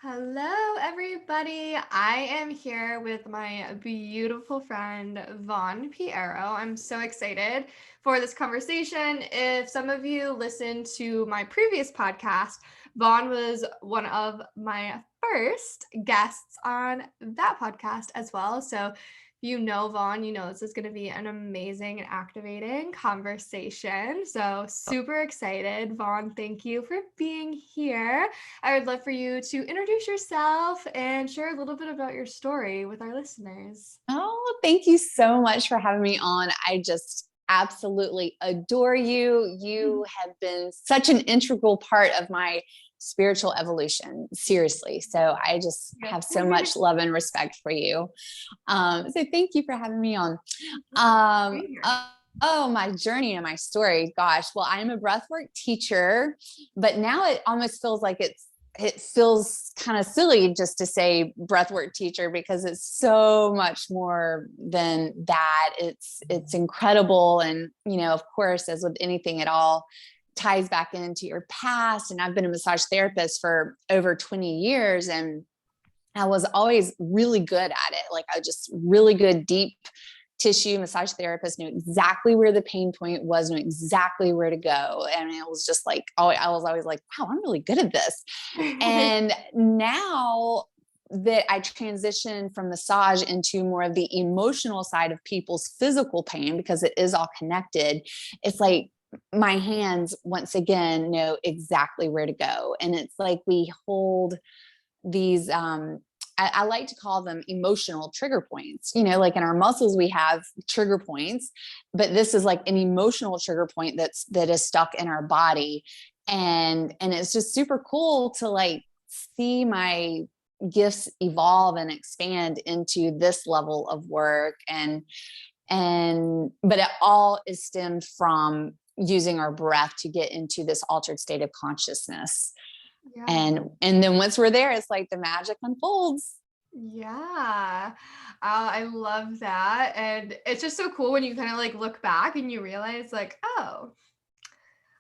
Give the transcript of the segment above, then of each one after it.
Hello, everybody. I am here with my beautiful friend, Vaughn Pierro. I'm so excited for this conversation. If some of you listened to my previous podcast, Vaughn was one of my first guests on that podcast as well. So you know Vaughn, you know this is going to be an amazing and activating conversation. So super excited. Vaughn, thank you for being here. I would love for you to introduce yourself and share a little bit about your story with our listeners. Oh, thank you so much for having me on. I just absolutely adore you. You have been such an integral part of my spiritual evolution, seriously. So I just have so much love and respect for you. So thank you for having me on. Um, my journey and my story. Gosh, well, I'm a breathwork teacher, but now it almost feels like it feels kind of silly just to say breathwork teacher because it's so much more than that. It's incredible. And, of course, as with anything, it all ties back into your past. And I've been a massage therapist for over 20 years, and I was always really good at it. Like, I was just really good, deep tissue massage therapist, knew exactly where the pain point was, knew exactly where to go. And it was just like, I was always like, wow, I'm really good at this. And now that I transitioned from massage into more of the emotional side of people's physical pain, because it is all connected, it's like my hands once again know exactly where to go. And it's like we hold these I like to call them emotional trigger points. Like in our muscles we have trigger points, but this is like an emotional trigger point that is stuck in our body. And it's just super cool to like see my gifts evolve and expand into this level of work. But it all is stemmed from using our breath to get into this altered state of consciousness. Yeah. And then once we're there, it's like the magic unfolds. Yeah. I love that. And it's just so cool when you kind of like look back and you realize like, oh,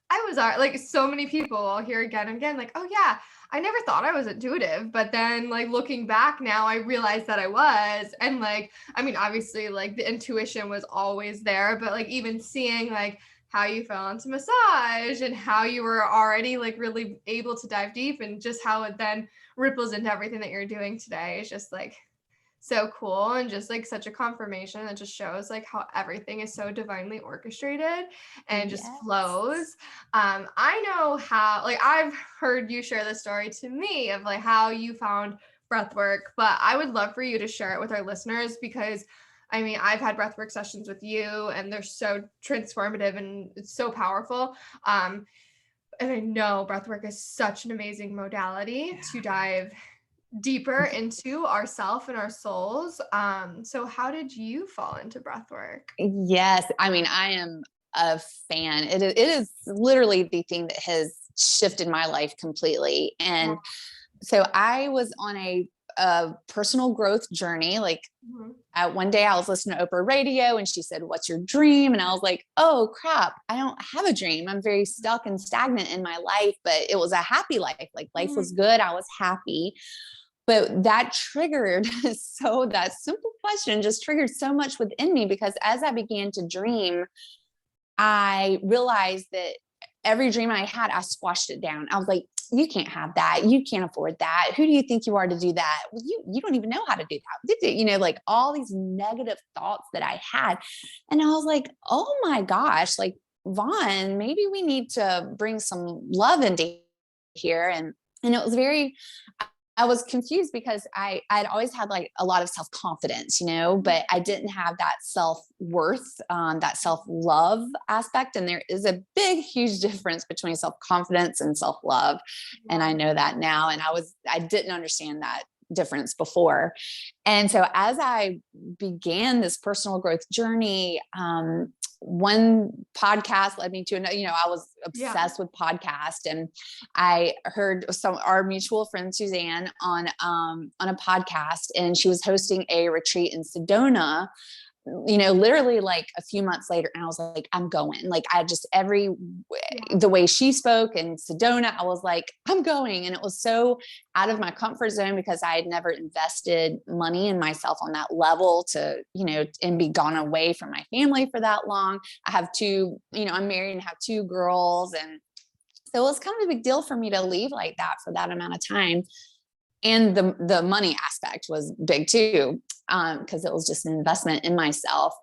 I was like so many people I'll hear again and again, like, oh yeah, I never thought I was intuitive, but then like looking back now, I realized that I was. And like, I mean, obviously, like the intuition was always there, but like even seeing like how you fell into massage and how you were already like really able to dive deep and just how it then ripples into everything that you're doing today is just like so cool and just like such a confirmation that just shows like how everything is so divinely orchestrated and just Yes. flows. I know how, like, I've heard you share the story to me of like how you found breath work, but I would love for you to share it with our listeners because I mean, I've had breathwork sessions with you and they're so transformative and it's so powerful. And I know breathwork is such an amazing modality to dive deeper into ourself and our souls. So how did you fall into breathwork? Yes. I mean, I am a fan. It is literally the thing that has shifted my life completely. And so I was on a personal growth journey. Like Mhm. one day I was listening to Oprah radio and she said, "What's your dream?" And I was like, "Oh crap, I don't have a dream. I'm very stuck and stagnant in my life." But it was a happy life. Like life was good. I was happy. But that triggered, so that simple question just triggered so much within me, because as I began to dream, I realized that every dream I had, I squashed it down. I was like, "You can't have that. You can't afford that. Who do you think you are to do that? Well, you don't even know how to do that." Like all these negative thoughts that I had. And I was like, oh my gosh, like Vaughn, maybe we need to bring some love into here. And it was very, I was confused because I'd always had like a lot of self-confidence, but I didn't have that self-worth, that self-love aspect. And there is a big, huge difference between self-confidence and self-love. And I know that now. And I didn't understand that difference before. And so as I began this personal growth journey, one podcast led me to another. I was obsessed with podcasts, and I heard our mutual friend Suzanne on a podcast, and she was hosting a retreat in Sedona literally like a few months later, and I was like, I'm going. Like, I just, the way she spoke in Sedona, I was like, I'm going. And it was so out of my comfort zone because I had never invested money in myself on that level to, and be gone away from my family for that long. I have I'm married and have 2 girls. And so it was kind of a big deal for me to leave like that for that amount of time. And the money aspect was big too, because it was just an investment in myself.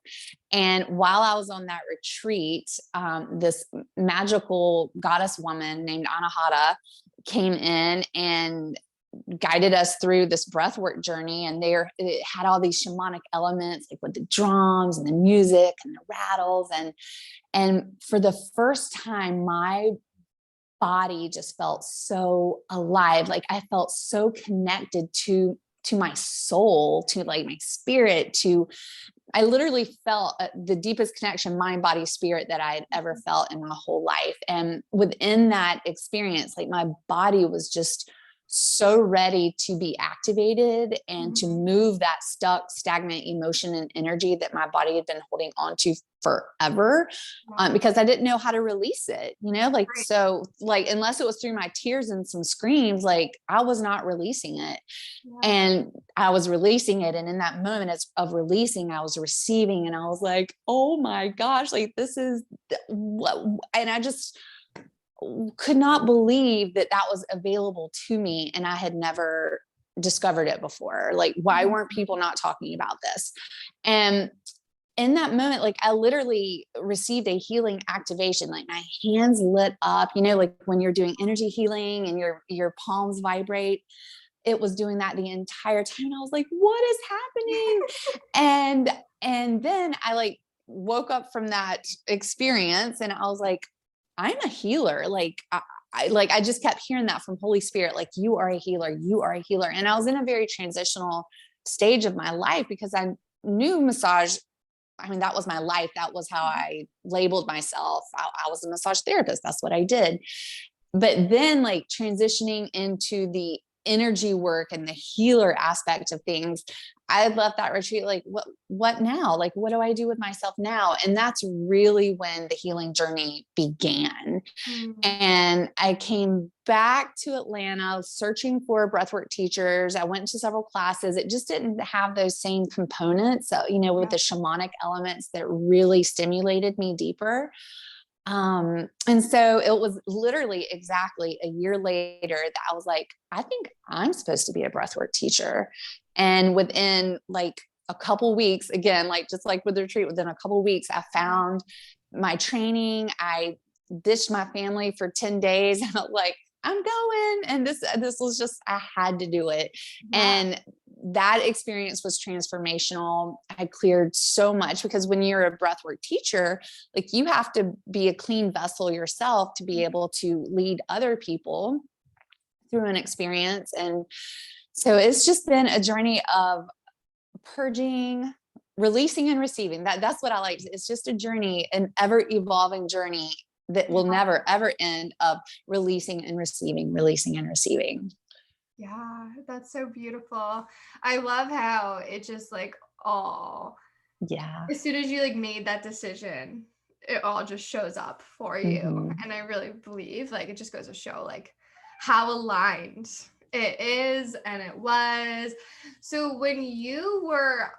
And while I was on that retreat, this magical goddess woman named Anahata came in and guided us through this breathwork journey. And it had all these shamanic elements, like with the drums and the music and the rattles. And for the first time, my body just felt so alive. Like, I felt so connected to my soul, to like my spirit, I literally felt the deepest connection, mind, body, spirit, that I had ever felt in my whole life. And within that experience, like, my body was just so ready to be activated and to move that stuck, stagnant emotion and energy that my body had been holding on to forever, because I didn't know how to release it, so like, unless it was through my tears and some screams, like, I was not releasing it. And I was releasing it. And in that moment of releasing, I was receiving, and I was like, oh my gosh, like, this is what, and I just could not believe that was available to me. And I had never discovered it before. Like, why weren't people not talking about this? And in that moment, like, I literally received a healing activation. Like, my hands lit up, like when you're doing energy healing and your palms vibrate. It was doing that the entire time. And I was like, what is happening? And then I like woke up from that experience, and I was like, I'm a healer. Like, I just kept hearing that from Holy Spirit, like, you are a healer, you are a healer. And I was in a very transitional stage of my life because I knew massage. I mean, that was my life. That was how I labeled myself. I was a massage therapist. That's what I did. But then, like, transitioning into the energy work and the healer aspect of things, I left that retreat like, what now? Like, what do I do with myself now? And that's really when the healing journey began. And I came back to Atlanta searching for breathwork teachers. I went to several classes. It just didn't have those same components, with the shamanic elements that really stimulated me deeper. And so it was literally exactly a year later that I was like, I think I'm supposed to be a breathwork teacher. And within like a couple weeks, again, like just like with the retreat, within a couple weeks, I found my training. I ditched my family for 10 days. And I was like, I'm going. And this was just, I had to do it. And that experience was transformational. I cleared so much because when you're a breathwork teacher, like, you have to be a clean vessel yourself to be able to lead other people through an experience. And so it's just been a journey of purging, releasing, and receiving. That's what I like. It's just a journey, an ever evolving journey that will never, ever end, of releasing and receiving, releasing and receiving. Yeah, that's so beautiful. I love how it just like as soon as you like made that decision, it all just shows up for you. And I really believe like it just goes to show like how aligned it is and it was. So when you were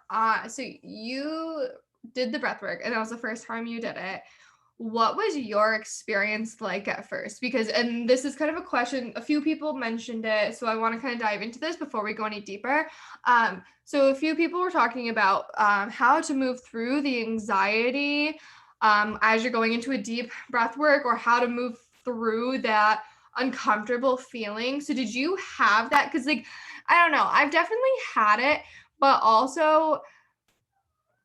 so you did the breath work and that was the first time you did it. What was your experience like at first? Because, and this is kind of a question, a few people mentioned it, so I want to kind of dive into this before we go any deeper. So a few people were talking about how to move through the anxiety as you're going into a deep breath work, or how to move through that uncomfortable feeling. So did you have that? Because like, I don't know, I've definitely had it, but also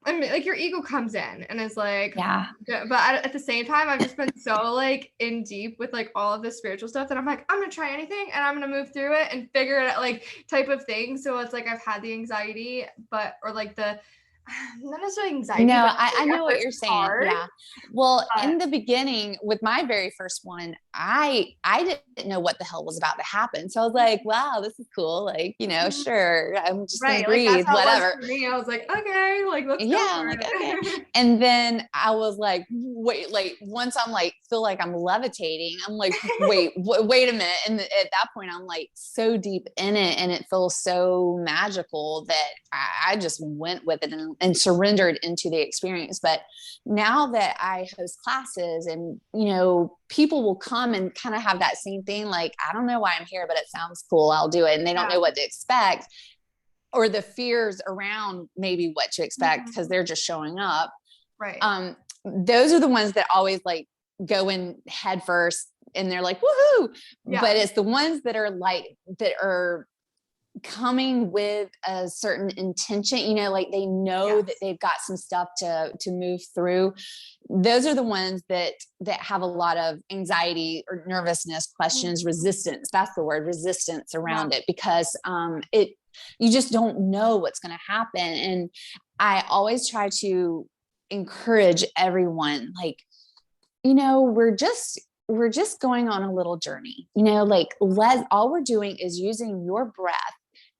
I mean, like your ego comes in and is like, but at the same time, I've just been so like in deep with like all of this spiritual stuff that I'm like, I'm gonna try anything and I'm gonna move through it and figure it out, like type of thing. So it's like I've had the anxiety, or like the not necessarily anxiety, No, but I like, at know what first you're it's saying. hard, Yeah. Well, but in the beginning with my very first one, I didn't know what the hell was about to happen. So I was like, wow, this is cool. Like, mhm, sure, I'm just gonna right, like, that's breathe, how it was whatever. for me. I was like, "Okay, like, let's go Yeah, I'm for like, okay. it." And then I was like, wait, like once I'm like, feel like I'm levitating, I'm like, wait a minute. And at that point, I'm like so deep in it and it feels so magical that I just went with it and surrendered into the experience. But now that I host classes and, people will come and kind of have that same thing. Like, I don't know why I'm here, but it sounds cool. I'll do it. And they don't Yeah, know what to expect or the fears around maybe what to expect because mhm, they're just showing up. right. Those are the ones that always like go in head first and they're like, woohoo. But Yeah, it's the ones that are like, that are coming with a certain intention, like they know that yes, they've got some stuff to move through. Those are the ones that have a lot of anxiety or nervousness, questions, mhm, resistance. That's the word, resistance yeah, around it, because it you just don't know what's going to happen. And I always try to encourage everyone, like, we're just going on a little journey, like let all we're doing is using your breath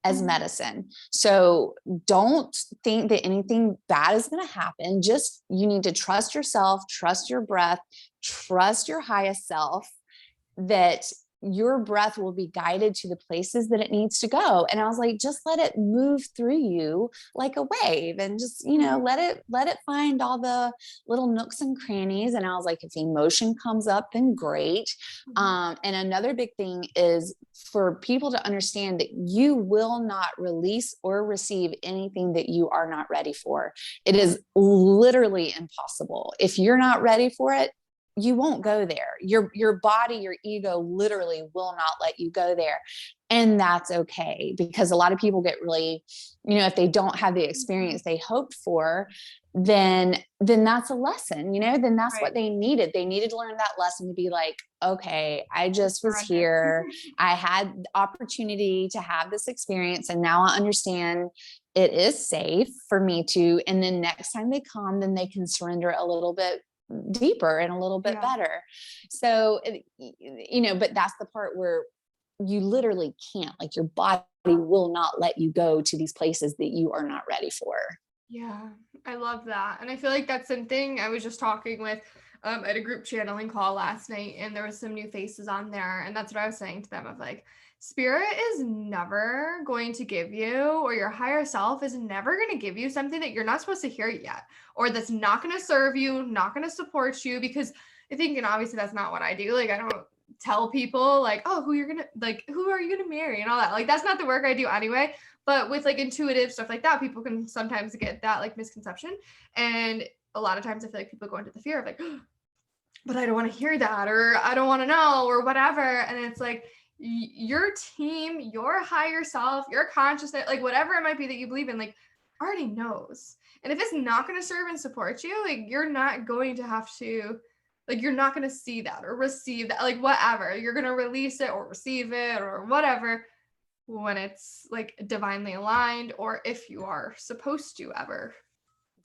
as mhm, medicine. So don't think that anything bad is going to happen. Just, you need to trust yourself, trust your breath, trust your highest self, that your breath will be guided to the places that it needs to go. And I was like, just let it move through you like a wave, and just, mhm, let it find all the little nooks and crannies. And I was like, if emotion comes up, then great. mhm, And another big thing is for people to understand that you will not release or receive anything that you are not ready for. It is literally impossible. If you're not ready for it, you won't go there. Your body, your ego literally will not let you go there. And that's okay, because a lot of people get really, if they don't have the mhm, experience they hoped for, then that's a lesson, then that's right, what they needed. They needed to learn that lesson to be like, okay, I just was surrender. here. I had the opportunity to have this experience, and now I understand it is safe for me to, and then next time they come, then they can surrender a little bit deeper and a little bit Yeah, better. So, but that's the part where you literally can't, like, your body will not let you go to these places that you are not ready for. yeah, I love that, and I feel like that's something I was just talking with, at a group channeling call last night, and there was some new faces on there, and that's what I was saying to them of like, spirit is never going to give you, or your higher self is never going to give you something that you're not supposed to hear yet, or that's not going to serve you, not going to support you, because I think, and obviously that's not what I do. Like, I don't tell people like, oh, who are you gonna marry and all that. Like, that's not the work I do anyway. But with like intuitive stuff like that, people can sometimes get that like misconception. And a lot of times I feel like people go into the fear of like, but I don't want to hear that, or I don't want to know, or whatever. And it's like, your team, your higher self, your consciousness, like whatever it might be that you believe in, like already knows. And if it's not going to serve and support you, like you're not going to have to, like you're not going to see that or receive that, like whatever. You're going to release it or receive it or whatever when it's like divinely aligned, or if you are supposed to ever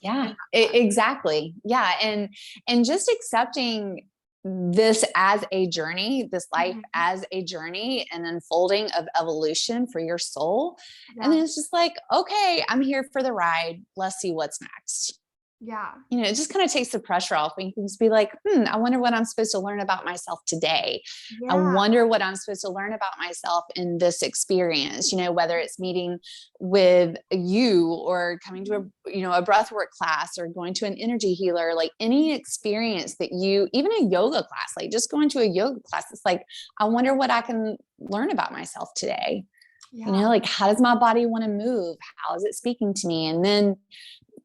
in Yeah, that sense. exactly. Yeah. And just accepting this as a journey, this life Mhm. as a journey, and unfolding of evolution for your soul. And Yeah. then it's just like, okay, I'm here for the ride. Let's see what's next. Yeah. It just kind of takes the pressure off, and you can just be like, I wonder what I'm supposed to learn about myself today. I Yeah. wonder what I'm supposed to learn about myself in this experience, whether it's meeting with you or coming to a breathwork class or going to an energy healer, like any experience that even a yoga class, like just going to a yoga class. It's like, I wonder what I can learn about myself today. Yeah. Like, how does my body want to move? How is it speaking to me? And then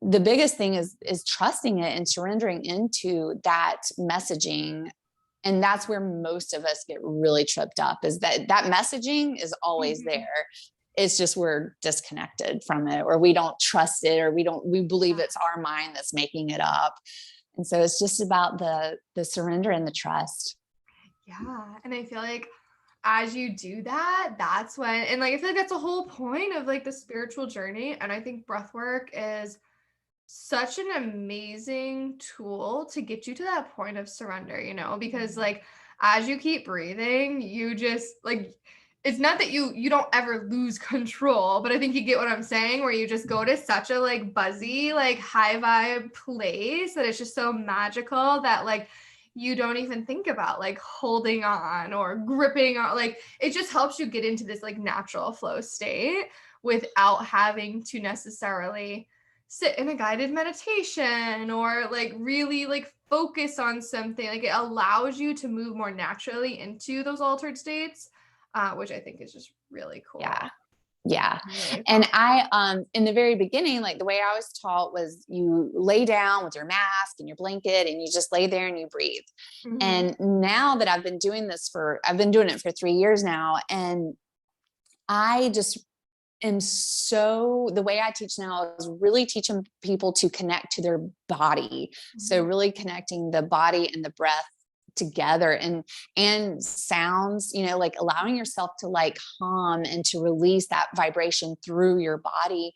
the biggest thing is trusting it and surrendering into that messaging. And that's where most of us get really tripped up, is that messaging is always Mhm. there. It's just we're disconnected from it, or we don't trust it, or we believe Yeah. it's our mind that's making it up. And so it's just about the surrender and the trust. Yeah. And I feel like as you do that, that's when, and like, I feel like that's the whole point of like the spiritual journey. And I think breath work is such an amazing tool to get you to that point of surrender, because like as you keep breathing, you just like it's not that you don't ever lose control, but I think you get what I'm saying, where you just go to such a like buzzy, like high vibe place that it's just so magical that like you don't even think about like holding on or gripping on, like it just helps you get into this like natural flow state without having to necessarily sit in a guided meditation or like really like focus on something. Like it allows you to move more naturally into those altered states, which I think is just really cool. Yeah. Yeah. Really And I, in the very beginning, like the way I was taught was you lay down with your mask and your blanket and you just lay there and you breathe. Mhm. And now that I've been doing it for 3 years now. And I just the way I teach now is really teaching people to connect to their body. So Mhm. really connecting the body and the breath together, and sounds, like allowing yourself to like hum and to release that vibration through your body.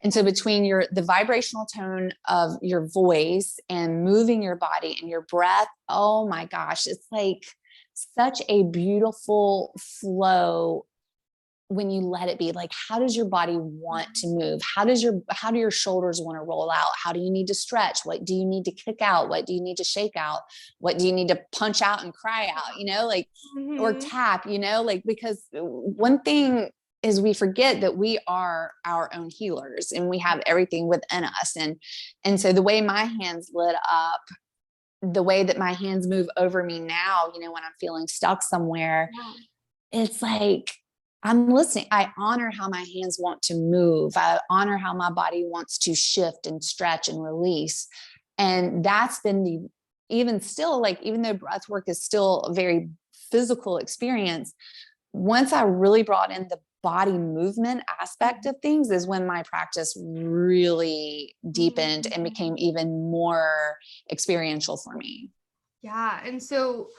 And so between the vibrational tone of your voice and moving your body and your breath, oh my gosh, it's like such a beautiful flow when you let it be. Like, how does your body want to move? How do your shoulders want to roll out? How do you need to stretch? What do you need to kick out? What do you need to shake out? What do you need to punch out and cry out, like, or Mhm. tap, like, because one thing is we forget that we are our own healers and we have everything within us. And so the way my hands lit up, the way that my hands move over me now, when I'm feeling stuck somewhere, Yeah. it's like I'm listening. I honor how my hands want to move. I honor how my body wants to shift and stretch and release. And that's been even still, like, even though breath work is still a very physical experience, once I really brought in the body movement aspect Mhm. of things is when my practice really deepened and became Mhm. even more experiential for me. Yeah. And so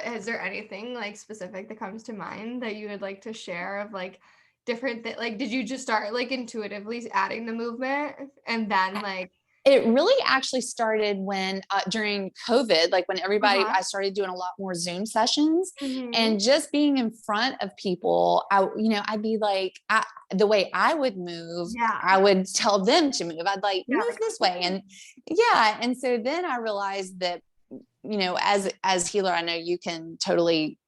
is there anything like specific that comes to mind that you would like to share of like different like did you just start like intuitively adding the movement and then like It really actually started when during COVID, like when uh-huh. I started doing a lot more Zoom sessions, Mhm. and just being in front of people. I'd be like, the way I would move, Yeah. I would tell them to move. I'd like Yeah, move like this way, and yeah. And so then I realized that, as healer, I know you can totally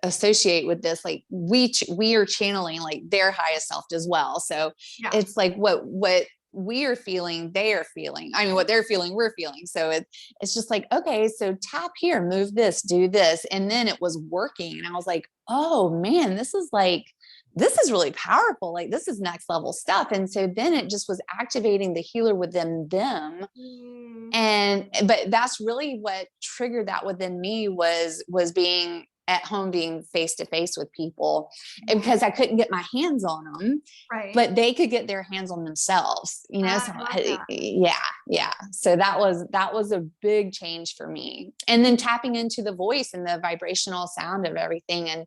associate with this. Like we are channeling like their highest self as well. So yeah. it's like what we are feeling, they are feeling. I mean, what they're feeling, we're feeling. So it's just like, okay, so tap here, move this, do this. And then it was working. And I was like, oh man, this is really powerful. Like this is next level stuff. And so then it just was activating the healer within them. Mm. But that's really what triggered that within me was being at home, being face to face with people, and Yeah. because I couldn't get my hands on them, Right. but they could get their hands on themselves, I so love that. yeah, so that was a big change for me. And then tapping into the voice and the vibrational sound of everything. And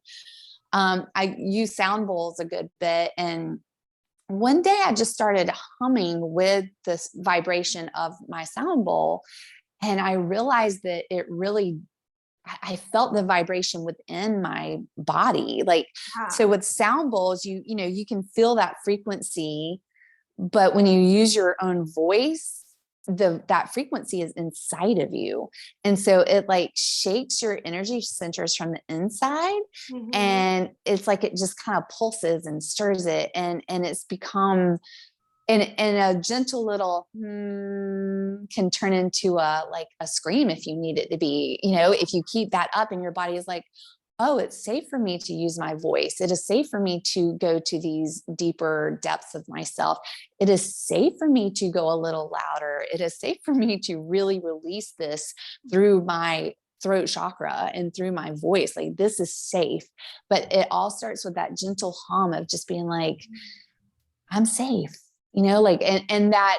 I use sound bowls a good bit. And one day I just started humming with this vibration of my sound bowl, and I realized that it really, I felt the vibration within my body. Like, Yeah. so with sound bowls, you can feel that frequency, but when you use your own voice, that frequency is inside of you. And so it like shakes your energy centers from the inside. Mhm. And it's like it just kind of pulses and stirs it. And it's become, and a gentle little can turn into a scream if you need it to be. If you keep that up and your body is like, oh, it's safe for me to use my voice. It is safe for me to go to these deeper depths of myself. It is safe for me to go a little louder. It is safe for me to really release this through my throat chakra and through my voice. Like this is safe. But it all starts with that gentle hum of just being like, I'm safe, like, and that,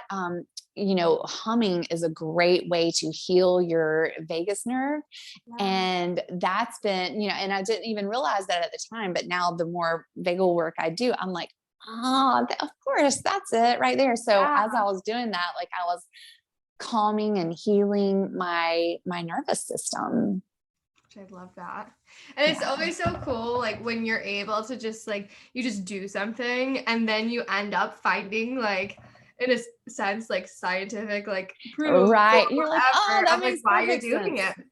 humming is a great way to heal your vagus nerve. Yeah. And that's been, and I didn't even realize that at the time, but now the more vagal work I do, I'm like, Oh, of course, that's it right there. So Yeah. as I was doing that, like I was calming and healing my nervous system. Which I love that. And it's Yeah. always so cool, like when you're able to just like you just do something and then you end up finding like in a sense like scientific like proof or Right. You're like, oh, whatever that of like makes why you're perfect doing sense. it.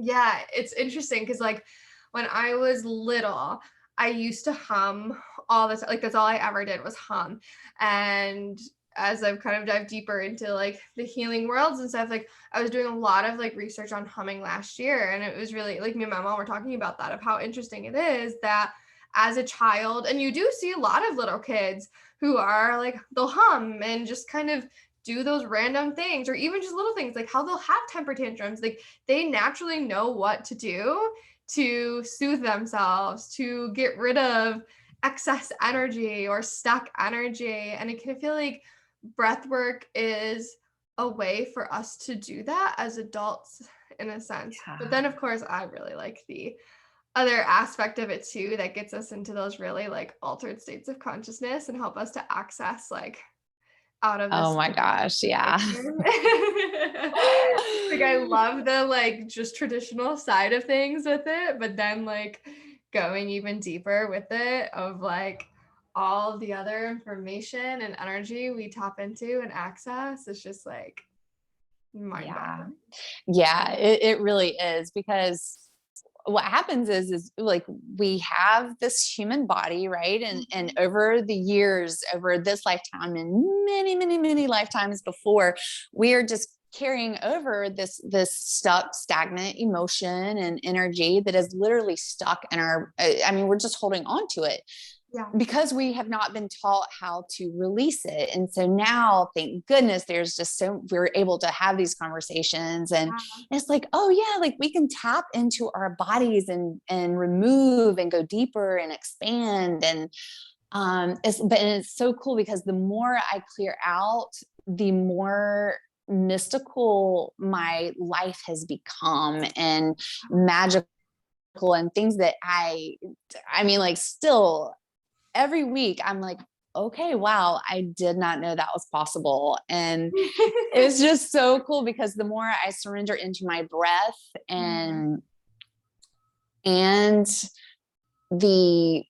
Yeah, it's interesting because like when I was little, I used to hum all the time. Like that's all I ever did was hum. And as I've kind of dived deeper into like the healing worlds and stuff, like I was doing a lot of like research on humming last year. And it was really like me and my mom were talking about that of how interesting it is that as a child, and you do see a lot of little kids who are like they'll hum and just kind of do those random things or even just little things like how they'll have temper tantrums. Like they naturally know what to do to soothe themselves, to get rid of excess energy or stuck energy. And I kind of feel like breath work is a way for us to do that as adults in a sense. But Yeah. then, of course, I really like the other aspect of it too that gets us into those really like altered states of consciousness and help us to access like out of Oh this my gosh. Yeah. like I love the like just traditional side of things with it, but then like going even deeper with it of like all the other information and energy we tap into and access is just like mind Yeah. boggling. Yeah, it really is because what happens is like we have this human body, right? And over the years, over this lifetime and many lifetimes before, we are just carrying over this stuck stagnant emotion and energy that is literally stuck in our, I mean, we're just holding on to it Yeah. because we have not been taught how to release it. And so now, thank goodness, there's just so we're able to have these conversations. And it's like, oh yeah, like we can tap into our bodies and remove and go deeper and expand. And it's so cool because the more I clear out, the more mystical my life has become and magical and things that I mean, like still every week I'm like, okay, wow, I did not know that was possible. And it's just so cool because the more I surrender into my breath and the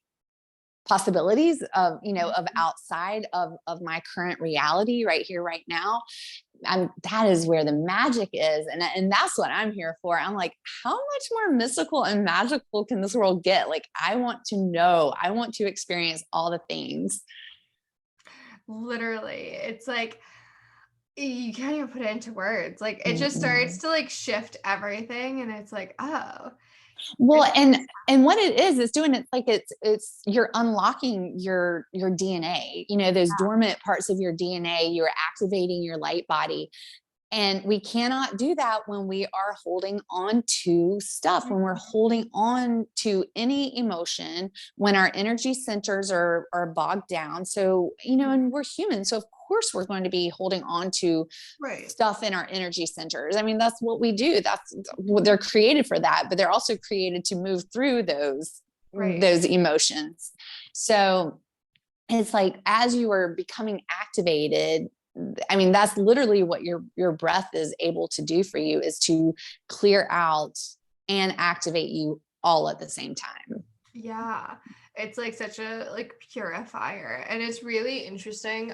possibilities of, you know, of outside of my current reality right here, right now, that is where the magic is. And that's what I'm here for. I'm like, how much more mystical and magical can this world get? Like, I want to know, I want to experience all the things. Literally, it's like you can't even put it into words. Like it just starts Mm-mm. to like shift everything and it's like, oh, Well, it's and what it is doing it like it's you're unlocking your DNA, you know, those dormant parts of your DNA, you're activating your light body. And we cannot do that when we are holding on to stuff, when we're holding on to any emotion, when our energy centers are bogged down. So, you know, and we're human. So, of course, we're going to be holding on to right. stuff in our energy centers. I mean, that's what we do. That's what they're created for that, but they're also created to move through Right. those emotions. So, it's like as you are becoming activated, I mean, that's literally what your breath is able to do for you, is to clear out and activate you all at the same time. Yeah. It's like such a like purifier and it's really interesting.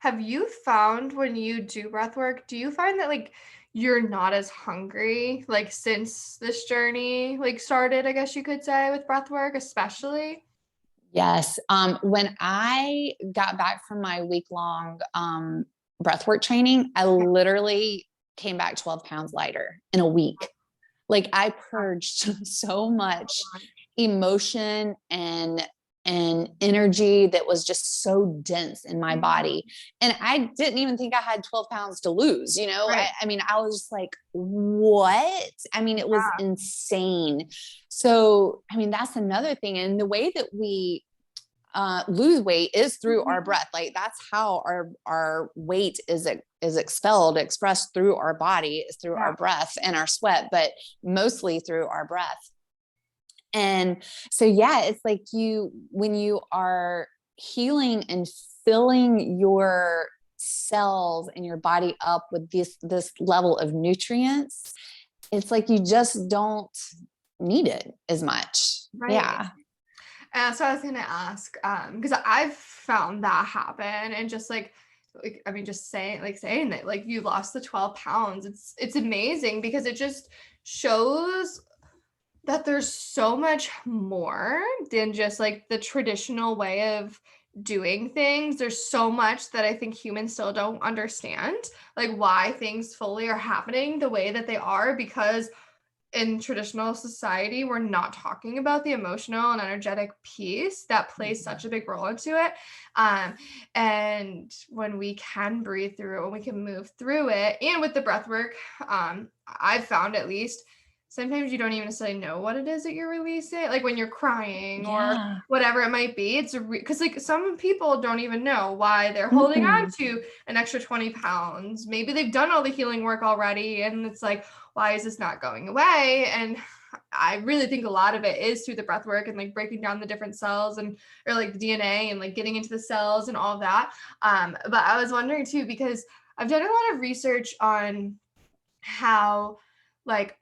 Have you found when you do breath work, do you find that like you're not as hungry like since this journey like started, I guess you could say with breath work especially? Yes. When I got back from my week long breathwork training, I literally came back 12 pounds lighter in a week. Like I purged so much emotion and energy that was just so dense in my body. And I didn't even think I had 12 pounds to lose. You know, Right. I mean, I was just like, what? I mean, it was Yeah. insane. So, I mean, that's another thing. And the way that we lose weight is through our breath. Like that's how our weight is expelled, expressed through our body, is through Yeah. our breath and our sweat, but mostly through our breath. And so, yeah, it's like when you are healing and filling your cells and your body up with this level of nutrients, it's like you just don't need it as much. Right. Yeah. So I was gonna ask, because I've found that happen, and just like I mean, just saying that like you lost the 12 pounds, it's amazing, because it just shows that there's so much more than just like the traditional way of doing things. There's so much that I think humans still don't understand, like why things fully are happening the way that they are, because in traditional society, we're not talking about the emotional and energetic piece that plays such a big role into it. And when we can breathe through it, when we can move through it, and with the breath work, I've found at least sometimes you don't even necessarily know what it is that you're releasing, like when you're crying or whatever it might be. It's because like some people don't even know why they're holding on to an extra 20 pounds. Maybe they've done all the healing work already, and it's like, why is this not going away? And I really think a lot of it is through the breath work and like breaking down the different cells and or like the DNA and like getting into the cells and all of that. But I was wondering too, because I've done a lot of research on how, like,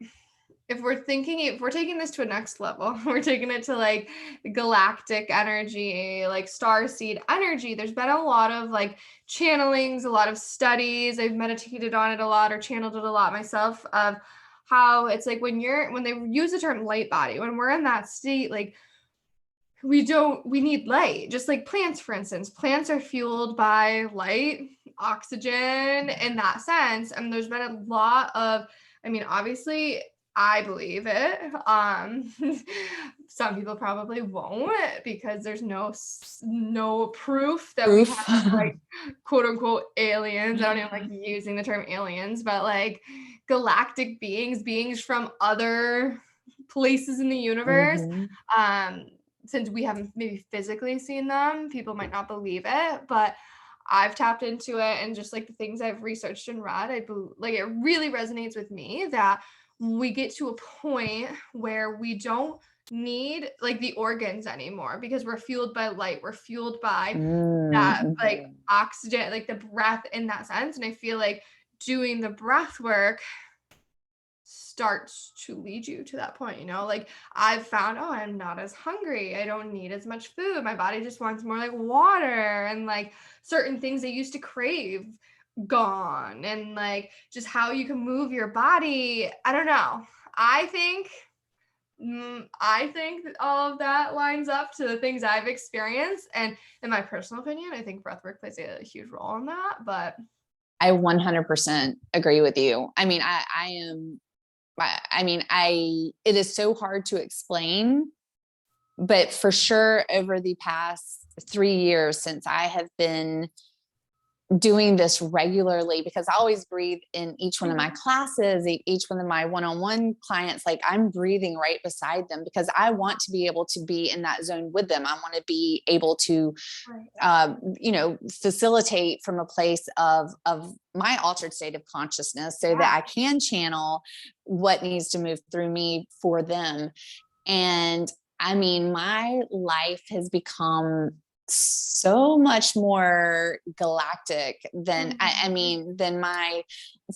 if we're taking this to a next level, we're taking it to like galactic energy, like star seed energy. There's been a lot of like channelings, a lot of studies. I've meditated on it a lot or channeled it a lot myself, of how it's like when they use the term light body, when we're in that state, like we need light, just like plants, for instance. Plants are fueled by light, oxygen in that sense. And there's been a lot of, I mean, obviously I believe it. Some people probably won't, because there's no proof that we have like quote unquote aliens. I don't even like using the term aliens, but like galactic beings from other places in the universe. Since we haven't maybe physically seen them, people might not believe it, but I've tapped into it, and just like the things I've researched and read, I believe, like it really resonates with me that we get to a point where we don't need like the organs anymore, because we're fueled by light. We're fueled by that like oxygen, like the breath in that sense. And I feel like doing the breath work starts to lead you to that point, like I've found, oh, I'm not as hungry, I don't need as much food, my body just wants more like water, and like certain things I used to crave gone, and like just how you can move your body. I don't know, I think that all of that lines up to the things I've experienced, and in my personal opinion, I think breathwork plays a huge role in that. But I 100% agree with you. I mean, it is so hard to explain, but for sure over the past 3 years since I have been doing this regularly, because I always breathe in each one of my classes, each one of my one-on-one clients, like I'm breathing right beside them, because I want to be able to be in that zone with them. I want to be able to, facilitate from a place of my altered state of consciousness, so that I can channel what needs to move through me for them. And I mean, my life has become so much more galactic than than my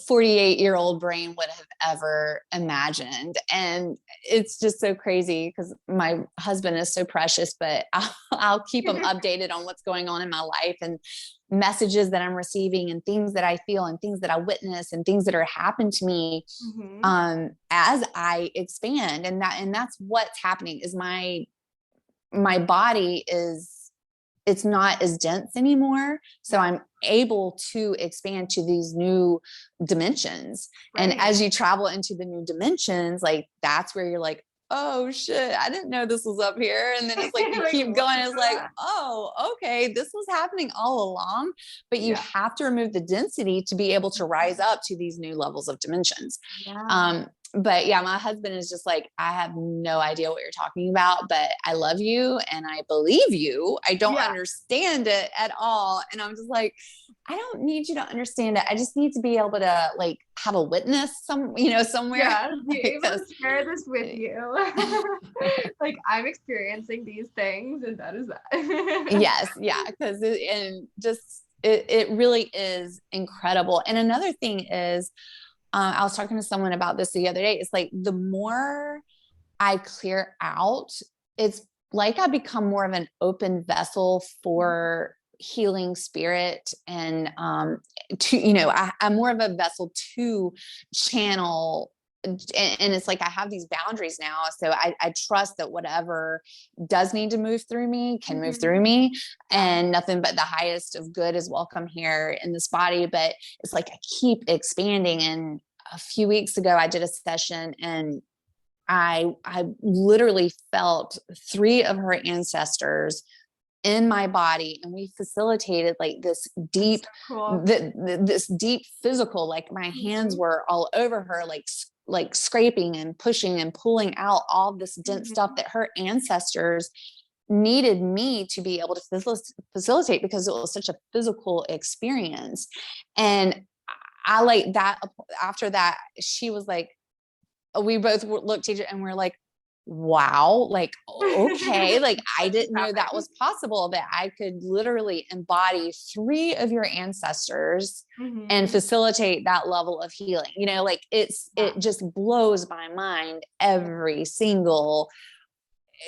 48-year-old brain would have ever imagined. And it's just so crazy, because my husband is so precious, but I'll keep him updated on what's going on in my life, and messages that I'm receiving, and things that I feel, and things that I witness, and things that are happening to me as I expand. And that's what's happening, is my body it's not as dense anymore. So I'm able to expand to these new dimensions. And as you travel into the new dimensions, like that's where you're like, oh shit, I didn't know this was up here. And then it's like, you keep going. It's like, oh, okay, this was happening all along, but you have to remove the density to be able to rise up to these new levels of dimensions. but yeah, my husband is just like, I have no idea what you're talking about, but I love you and I believe you. I don't Yeah. understand it at all. And I'm just like, I don't need you to understand it. I just need to be able to like have a witness somewhere. Yeah, be able to Because share this with you. Like, I'm experiencing these things, and that is that. yes, yeah, because it really is incredible. And another thing is, I was talking to someone about this the other day. It's like the more I clear out, it's like I become more of an open vessel for healing spirit and I'm more of a vessel to channel. And it's like I have these boundaries now. So I trust that whatever does need to move through me can move through me, and nothing but the highest of good is welcome here in this body. But it's like I keep expanding. And a few weeks ago, I did a session and I literally felt 3 of her ancestors in my body, and we facilitated like this deep, Cool. this deep physical, like my hands were all over her, like scraping and pushing and pulling out all this dense stuff that her ancestors needed me to be able to facilitate, because it was such a physical experience. And I like that. After that, she was like, we both looked at each other and we're like, wow, like, okay. Like, I didn't know that was possible, that I could literally embody 3 of your ancestors and facilitate that level of healing. Like it just blows my mind every single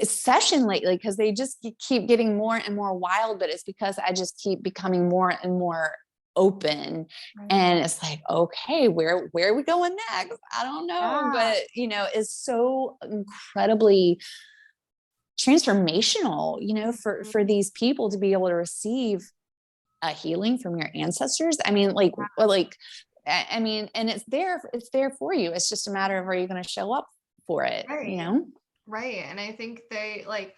session lately, because they just keep getting more and more wild, but it's because I just keep becoming more and more open. And it's like, okay, where are we going next? I don't know. But it's so incredibly transformational, for these people to be able to receive a healing from your ancestors. I mean, I mean, and it's there for you. It's just a matter of, are you going to show up for it? Right. And I think they, like,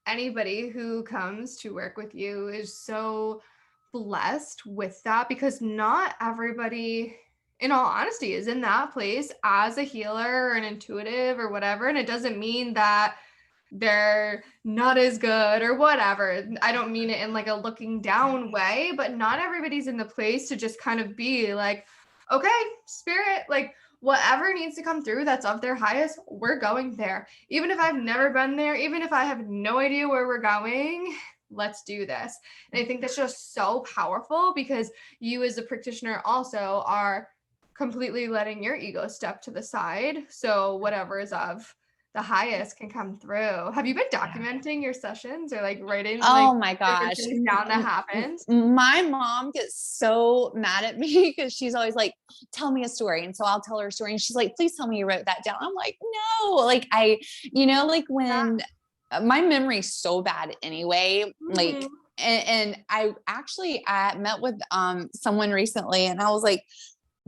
anybody who comes to work with you is so blessed with that, because not everybody, in all honesty, is in that place as a healer or an intuitive or whatever. And it doesn't mean that they're not as good or whatever. I don't mean it in like a looking down way, but not everybody's in the place to just kind of be like, okay, spirit, like, whatever needs to come through that's of their highest, we're going there. Even if I've never been there, even if I have no idea where we're going, let's do this. And I think that's just so powerful, because you as a practitioner also are completely letting your ego step to the side. So whatever is of the highest can come through. Have you been documenting your sessions, or like writing My different gosh, things down that happened? my mom gets so mad at me because she's always like, tell me a story. And so I'll tell her a story and she's like, please tell me you wrote that down. I'm like, no, like like when my memory's so bad anyway, like, and I met with someone recently, and I was like,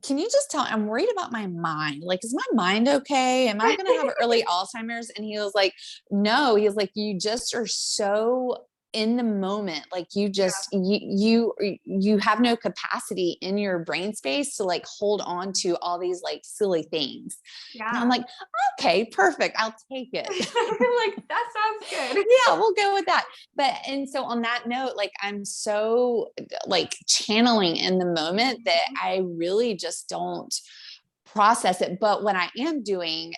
can you just I'm worried about my mind. Like, is my mind okay? Am I going to have early Alzheimer's? And he was like, no, he was like, you just are so in the moment. Like you just, you have no capacity in your brain space to like hold on to all these like silly things. And I'm like, okay, perfect. I'll take it. Like, that sounds good. Yeah, we'll go with that. And so on that note, like, I'm so like channeling in the moment that I really just don't process it. But what I am doing,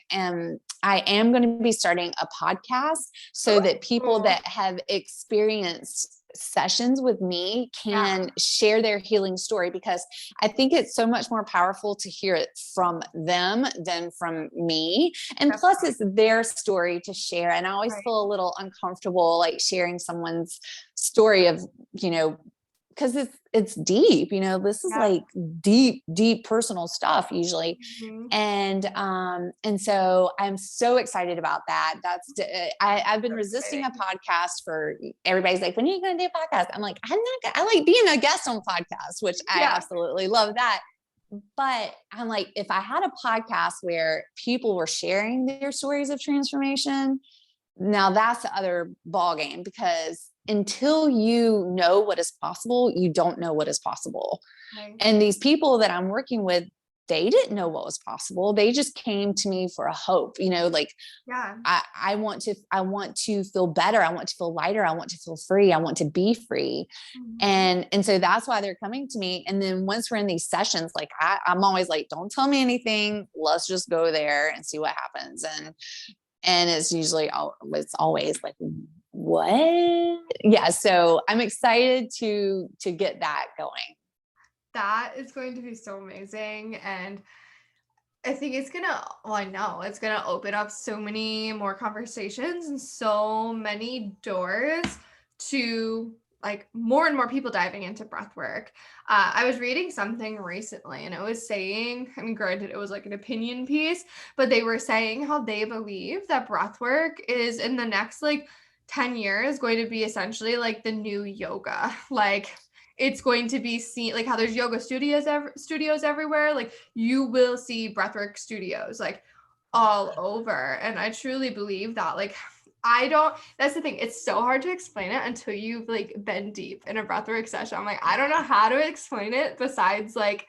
I am going to be starting a podcast so that people that have experienced sessions with me can share their healing story, because I think it's so much more powerful to hear it from them than from me. And plus it's their story to share. And I always feel a little uncomfortable, like sharing someone's story of, because it's deep, this is like deep personal stuff usually. And so I'm so excited about that. I've been resisting a podcast for, everybody's like, when are you going to do a podcast? I'm like, I like being a guest on podcasts, which I absolutely love that. But I'm like, if I had a podcast where people were sharing their stories of transformation, now that's the other ball game, because until you know what is possible, you don't know what is possible. And these people that I'm working with, they didn't know what was possible. They just came to me for a hope, like Yeah. I want to feel better. I want to feel lighter. I want to feel free. I want to be free. Mhm. And so that's why they're coming to me. And then once we're in these sessions, like I'm always like, don't tell me anything. Let's just go there and see what happens. And it's usually, it's always like, what? Yeah. So I'm excited to get that going. That is going to be so amazing. And I think it's gonna, well, I know it's gonna open up so many more conversations and so many doors to like more and more people diving into breath work. I was reading something recently and it was saying, I mean, granted, it was like an opinion piece, but they were saying how they believe that breath work is in the next like 10 years going to be essentially like the new yoga. Like, it's going to be seen like how there's yoga studios everywhere. Like you will see breathwork studios like all over. And I truly believe that. Like that's the thing. It's so hard to explain it until you've like been deep in a breathwork session. I'm like, I don't know how to explain it besides like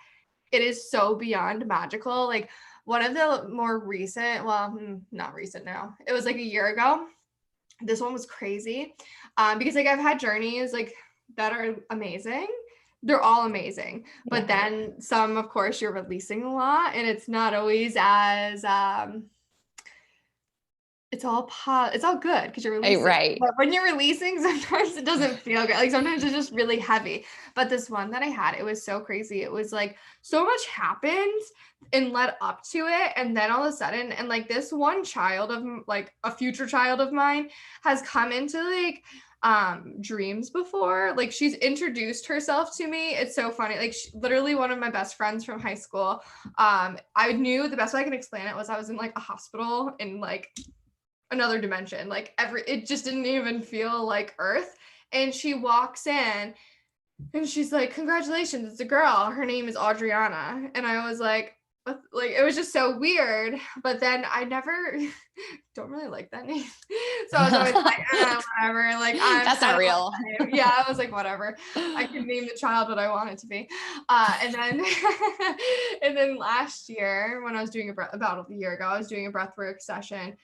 it is so beyond magical. Like one of the more recent, well, not recent now. It was like a year ago. This one was crazy. Because like I've had journeys like that are amazing. They're all amazing. But then some, of course, you're releasing a lot and it's not always as it's all good because you're releasing. Right. But when you're releasing, sometimes it doesn't feel good. Like sometimes it's just really heavy. But this one that I had, it was so crazy. It was like so much happened and led up to it. And then all of a sudden, and like this one child of like a future child of mine has come into like dreams before. Like she's introduced herself to me. It's so funny. Like literally one of my best friends from high school. I knew the best way I can explain it was I was in like a hospital in like another dimension. Like it just didn't even feel like Earth. And she walks in and she's like, "Congratulations, it's a girl. Her name is Adriana." And I was like it was just so weird. But then I never don't really like that name. So I was always like, whatever. Like That's not real. Yeah, I was like, whatever. I can name the child what I want it to be. And then and then last year when I was doing about a year ago, I was doing a breathwork session.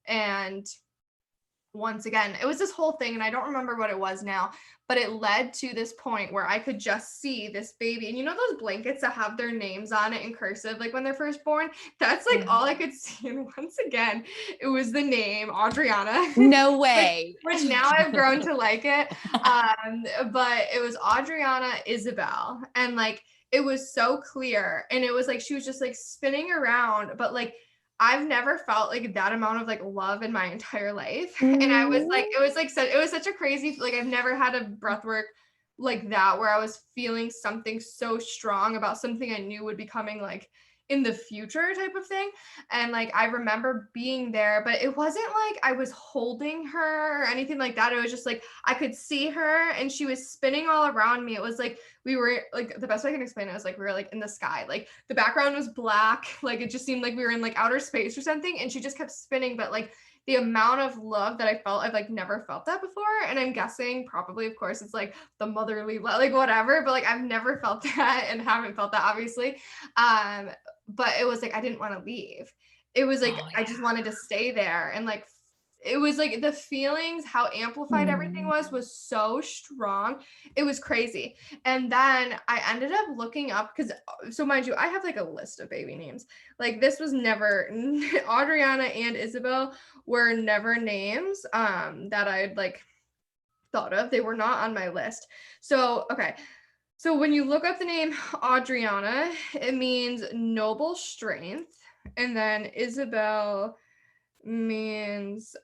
And once again, it was this whole thing, and I don't remember what it was now, but it led to this point where I could just see this baby. And you know those blankets that have their names on it in cursive, like when they're first born? That's like all I could see. And once again, it was the name Adriana. No way. which now I've grown to like it. But it was Adriana Isabel. And like it was so clear. And it was like she was just like spinning around, but like I've never felt like that amount of like love in my entire life. And I was like, it was such a crazy, like I've never had a breath work like that where I was feeling something so strong about something I knew would be coming like in the future type of thing. And like I remember being there, but it wasn't like I was holding her or anything like that. It was just like I could see her and she was spinning all around me. It was like we were like, the best way I can explain it was like we were like in the sky, like the background was black, like it just seemed like we were in like outer space or something, and she just kept spinning. But like the amount of love that I felt, I've like never felt that before. And I'm guessing probably, of course, it's like the motherly love, like whatever, but like I've never felt that and haven't felt that obviously. But it was like I didn't want to leave. It was like I just wanted to stay there. And like it was like the feelings, how amplified everything was so strong. It was crazy. And then I ended up looking up because, so mind you, I have like a list of baby names. Like this was never Adriana and Isabel were never names that I'd like thought of. They were not on my list. So okay. So when you look up the name Adriana, it means noble strength. And then Isabel means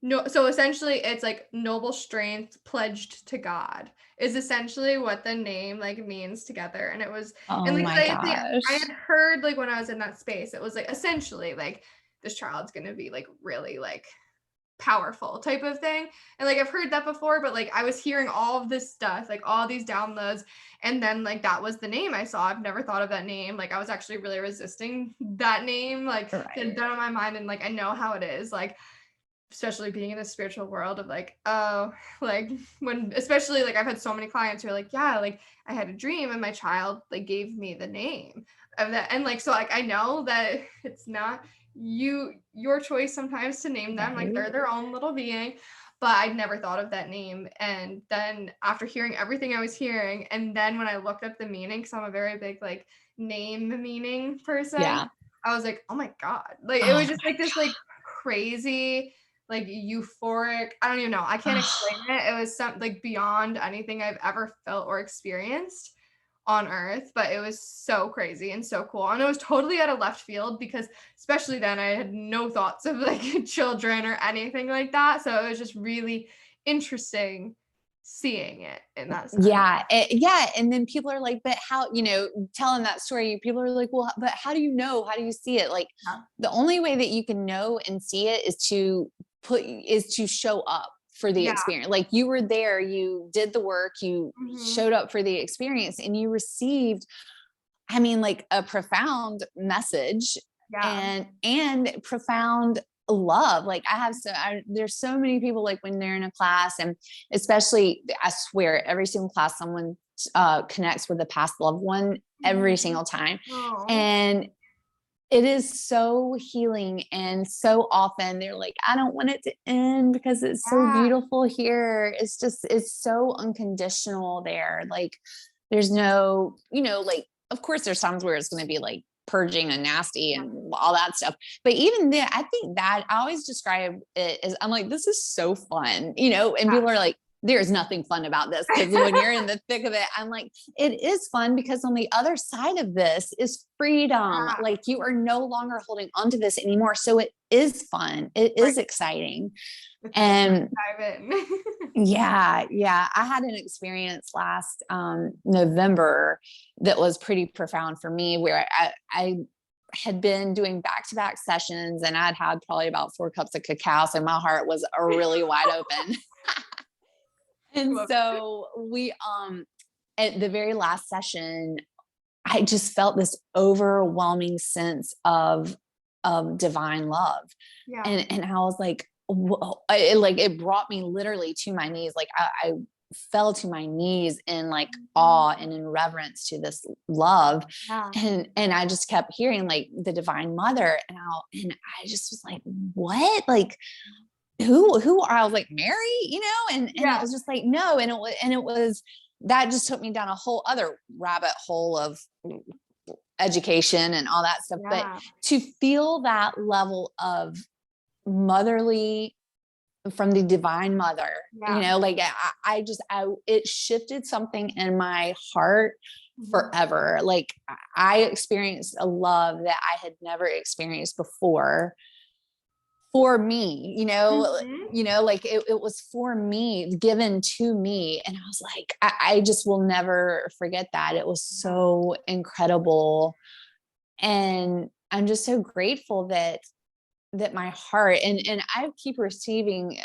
no, so essentially it's like noble strength pledged to God is essentially what the name like means together. And it was and Oh like my I gosh. had heard like when I was in that space, it was like essentially like this child's gonna be like really like powerful type of thing. And like I've heard that before, but like I was hearing all of this stuff, like all these downloads, and then like that was the name I saw. I've never thought of that name. Like I was actually really resisting that name, like it had been on my mind, and like I know how it is. Like especially being in the spiritual world of like, oh, like when, especially like I've had so many clients who are like, yeah, like I had a dream and my child like gave me the name of that. And like, so like, I know that it's not your choice sometimes to name them, like Right. they're their own little being. But I'd never thought of that name. And then after hearing everything I was hearing, and then when I looked up the meaning, because I'm a very big like name meaning person, Yeah. I was like, oh my God. Like it was Oh just like this like crazy, like euphoric. I don't even know. I can't my explain it. It was some like beyond anything I've ever felt or experienced on earth, but it was so crazy and so cool. And it was totally out of left field because especially then I had no thoughts of like children or anything like that. So it was just really interesting seeing it in that sense. Yeah. Yeah. And then people are like, but how, telling that story, people are like, well, but how do you know? How do you see it? Like Yeah. the only way that you can know and see it is to show up for the Yeah. experience. Like you were there, you did the work, you Mhm. showed up for the experience and you received, I mean, like a profound message Yeah. and profound love. Like there's so many people like when they're in a class, and especially I swear every single class someone connects with a past loved one every Mhm. single time. Oh. And it is so healing. And so often they're like, I don't want it to end because it's so Yeah. beautiful here. It's so unconditional there. Like there's no, like, of course there's times where it's going to be like purging and nasty and all that stuff. But even then, I think that I always describe it as, I'm like, this is so fun, and people are like, there's nothing fun about this. Cause when you're in the thick of it, I'm like, it is fun because on the other side of this is freedom. Yeah. Like you are no longer holding onto this anymore. So it is fun. It Right. is exciting. Let's And dive in. yeah. I had an experience last November that was pretty profound for me where I had been doing back-to-back sessions and I'd had probably about 4 cups of cacao. So my heart was really wide open. And Love it. so we, at the very last session, I just felt this overwhelming sense of divine love. Yeah. And I was like, whoa, it brought me literally to my knees. Like I fell to my knees in like awe and in reverence to this love. Yeah. And I just kept hearing like the divine mother and I just was like, what? Like, who I was like, Mary, and it Yeah. was just like, no. And it was, that just took me down a whole other rabbit hole of education and all that stuff. But Yeah. to feel that level of motherly from the divine mother, Yeah. like it shifted something in my heart Mhm. forever. Like I experienced a love that I had never experienced before for me, Mhm. like it was for me, given to me. And I was like, I just will never forget that. It was Yeah. so incredible. And I'm just so grateful that my heart and I keep receiving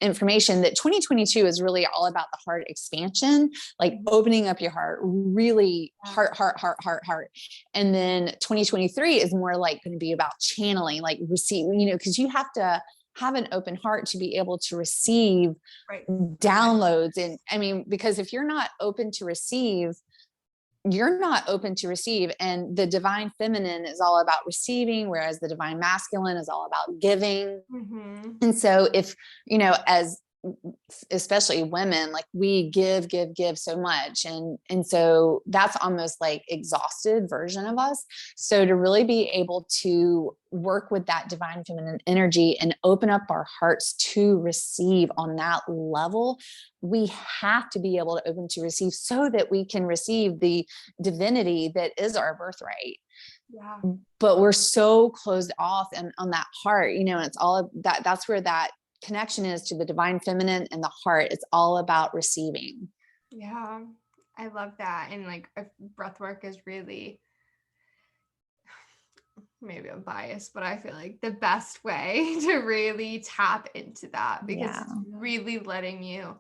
information that 2022 is really all about the heart expansion, like Mhm. opening up your heart, really Yeah. heart. And then 2023 is more like going to be about channeling, like receiving, because you have to have an open heart to be able to receive Right. downloads. And I mean, because if you're not open to receive, you're not open to receive. And the divine feminine is all about receiving, whereas the divine masculine is all about giving. Mhm. And so if, as especially women, like we give so much. And so that's almost like exhausted version of us. So to really be able to work with that divine feminine energy and open up our hearts to receive on that level, we have to be able to open to receive so that we can receive the divinity that is our birthright. Yeah. But we're so closed off and on that heart, and it's all that, that's where that connection is to the divine feminine and the heart. It's all about receiving. Yeah. I love that. And like breath work is really, maybe I'm biased, but I feel like the best way to really tap into that because Yeah. it's really letting you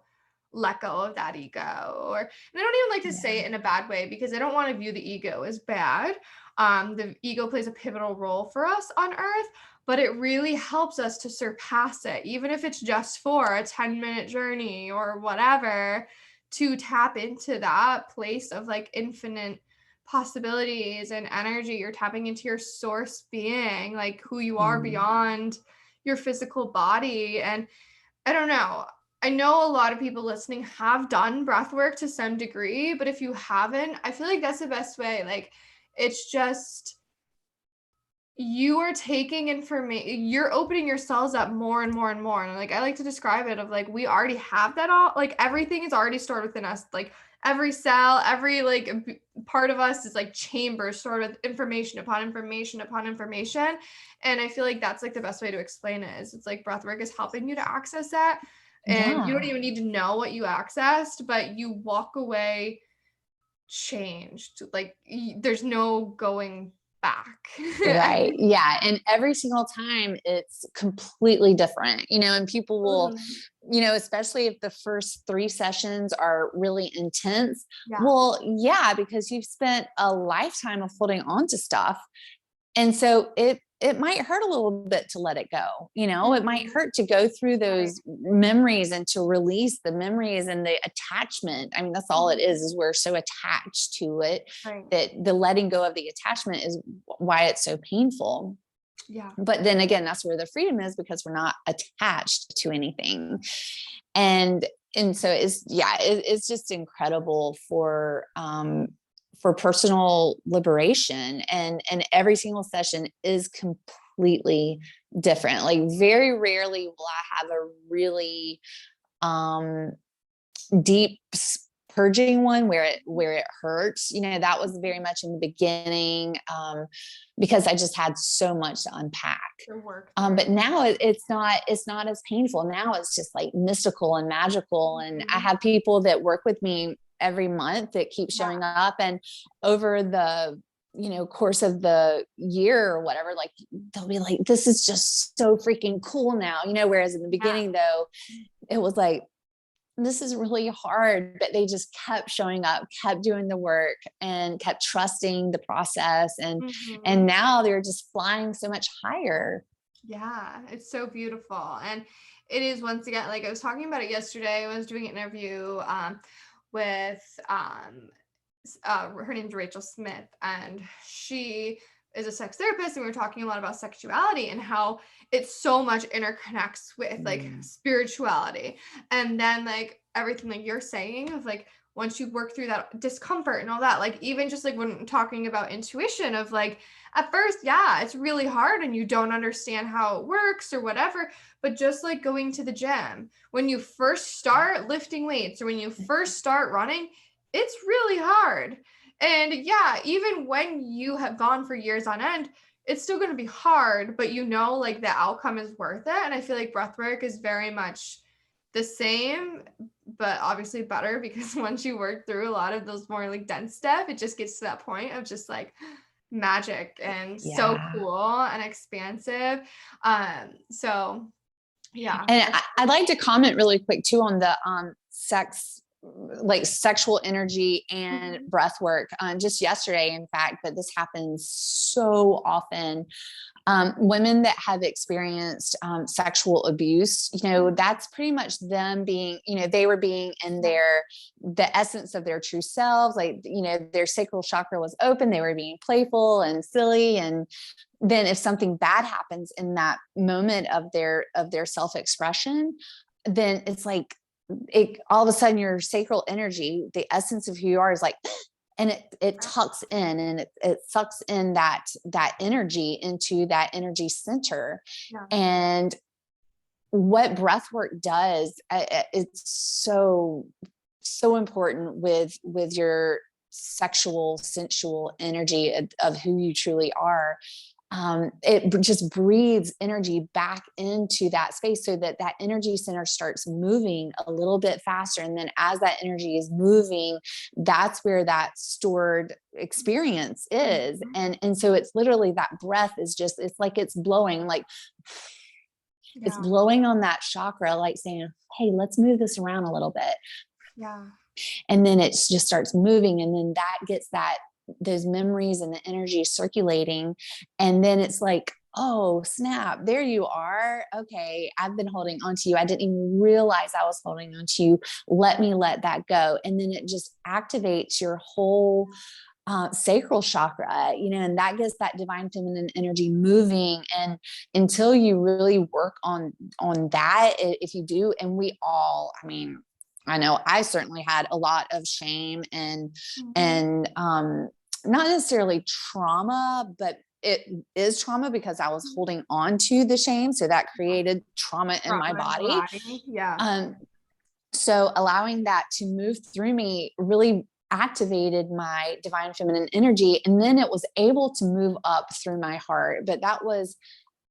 let go of that ego. Or, and I don't even like to say Yeah. it in a bad way because I don't want to view the ego as bad. The ego plays a pivotal role for us on earth, but it really helps us to surpass it, even if it's just for a 10-minute journey or whatever, to tap into that place of like infinite possibilities and energy. You're tapping into your source being, like who you are beyond your physical body. And I don't know. I know a lot of people listening have done breath work to some degree, but if you haven't, I feel like that's the best way. Like, it's just you are taking information, you're opening your cells up more and more and more. And like I like to describe it of like we already have that all, like everything is already stored within us. Like every cell, every like part of us is like chambers stored with information upon information upon information. And I feel like that's like the best way to explain it is it's like breath work is helping you to access that. And you don't even need to know what you accessed, but you walk away changed. Like there's no going back. Right. Yeah. And every single time it's completely different, and people will, especially if the first 3 sessions are really intense. Yeah. Well, yeah, because you've spent a lifetime of holding on to stuff. And so it might hurt a little bit to let it go. It might hurt to go through those memories and to release the memories and the attachment. I mean, that's all it is we're so attached to it that the letting go of the attachment is why it's so painful. Yeah. But then again, that's where the freedom is because we're not attached to anything. And so it's just incredible for personal liberation, and every single session is completely different. Like very rarely will I have a really deep purging one where it hurts. That was very much in the beginning because I just had so much to unpack. But now it's not as painful. Now it's just like mystical and magical. And I have people that work with me every month that keep showing up, and over the course of the year or whatever, like they'll be like, this is just so freaking cool now, whereas in the beginning though it was like, this is really hard, but they just kept showing up, kept doing the work, and kept trusting the process. And now they're just flying so much higher. Yeah, it's so beautiful. And it is, once again, like I was talking about it yesterday, I was doing an interview with her name's Rachel Smith, and she is a sex therapist, and we were talking a lot about sexuality and how it so much interconnects with like spirituality, and then like everything like you're saying of like once you work through that discomfort and all that, like even just like when talking about intuition of like at first, it's really hard and you don't understand how it works or whatever, but just like going to the gym, when you first start lifting weights or when you first start running, it's really hard. And even when you have gone for years on end, it's still going to be hard, but like the outcome is worth it. And I feel like breathwork is very much the same, but obviously better, because once you work through a lot of those more like dense stuff, it just gets to that point of just like magic and so cool and expansive. So yeah. And I'd like to comment really quick too on the sexual energy and breath work. Just yesterday, in fact, but this happens so often. Women that have experienced sexual abuse, that's pretty much them being, they were being in the essence of their true selves. Like, their sacral chakra was open. They were being playful and silly. And then if something bad happens in that moment of their self-expression, then it's like, all of a sudden your sacral energy, the essence of who you are, is like, and it tucks in and it sucks in that energy into that energy center. And what breath work does, it's so important with your sexual, sensual energy of who you truly are. It just breathes energy back into that space so that energy center starts moving a little bit faster. And then as that energy is moving, that's where that stored experience is. And so it's literally that breath is just, it's like it's blowing, like it's blowing on that chakra, like saying, hey, let's move this around a little bit. Yeah. And then it just starts moving. And then that gets those memories and the energy circulating. And then it's like oh, snap, there you are. Okay. I've been holding on to you. I didn't even realize I was holding on to you. Let me let that go. And then it just activates your whole sacral chakra, and that gets that divine feminine energy moving. And until you really work on that, if you do, and we all, I mean, I know I certainly had a lot of shame and not necessarily trauma, but it is trauma because I was holding on to the shame. So that created trauma in my body. Yeah. So allowing that to move through me really activated my divine feminine energy. And then it was able to move up through my heart. But that was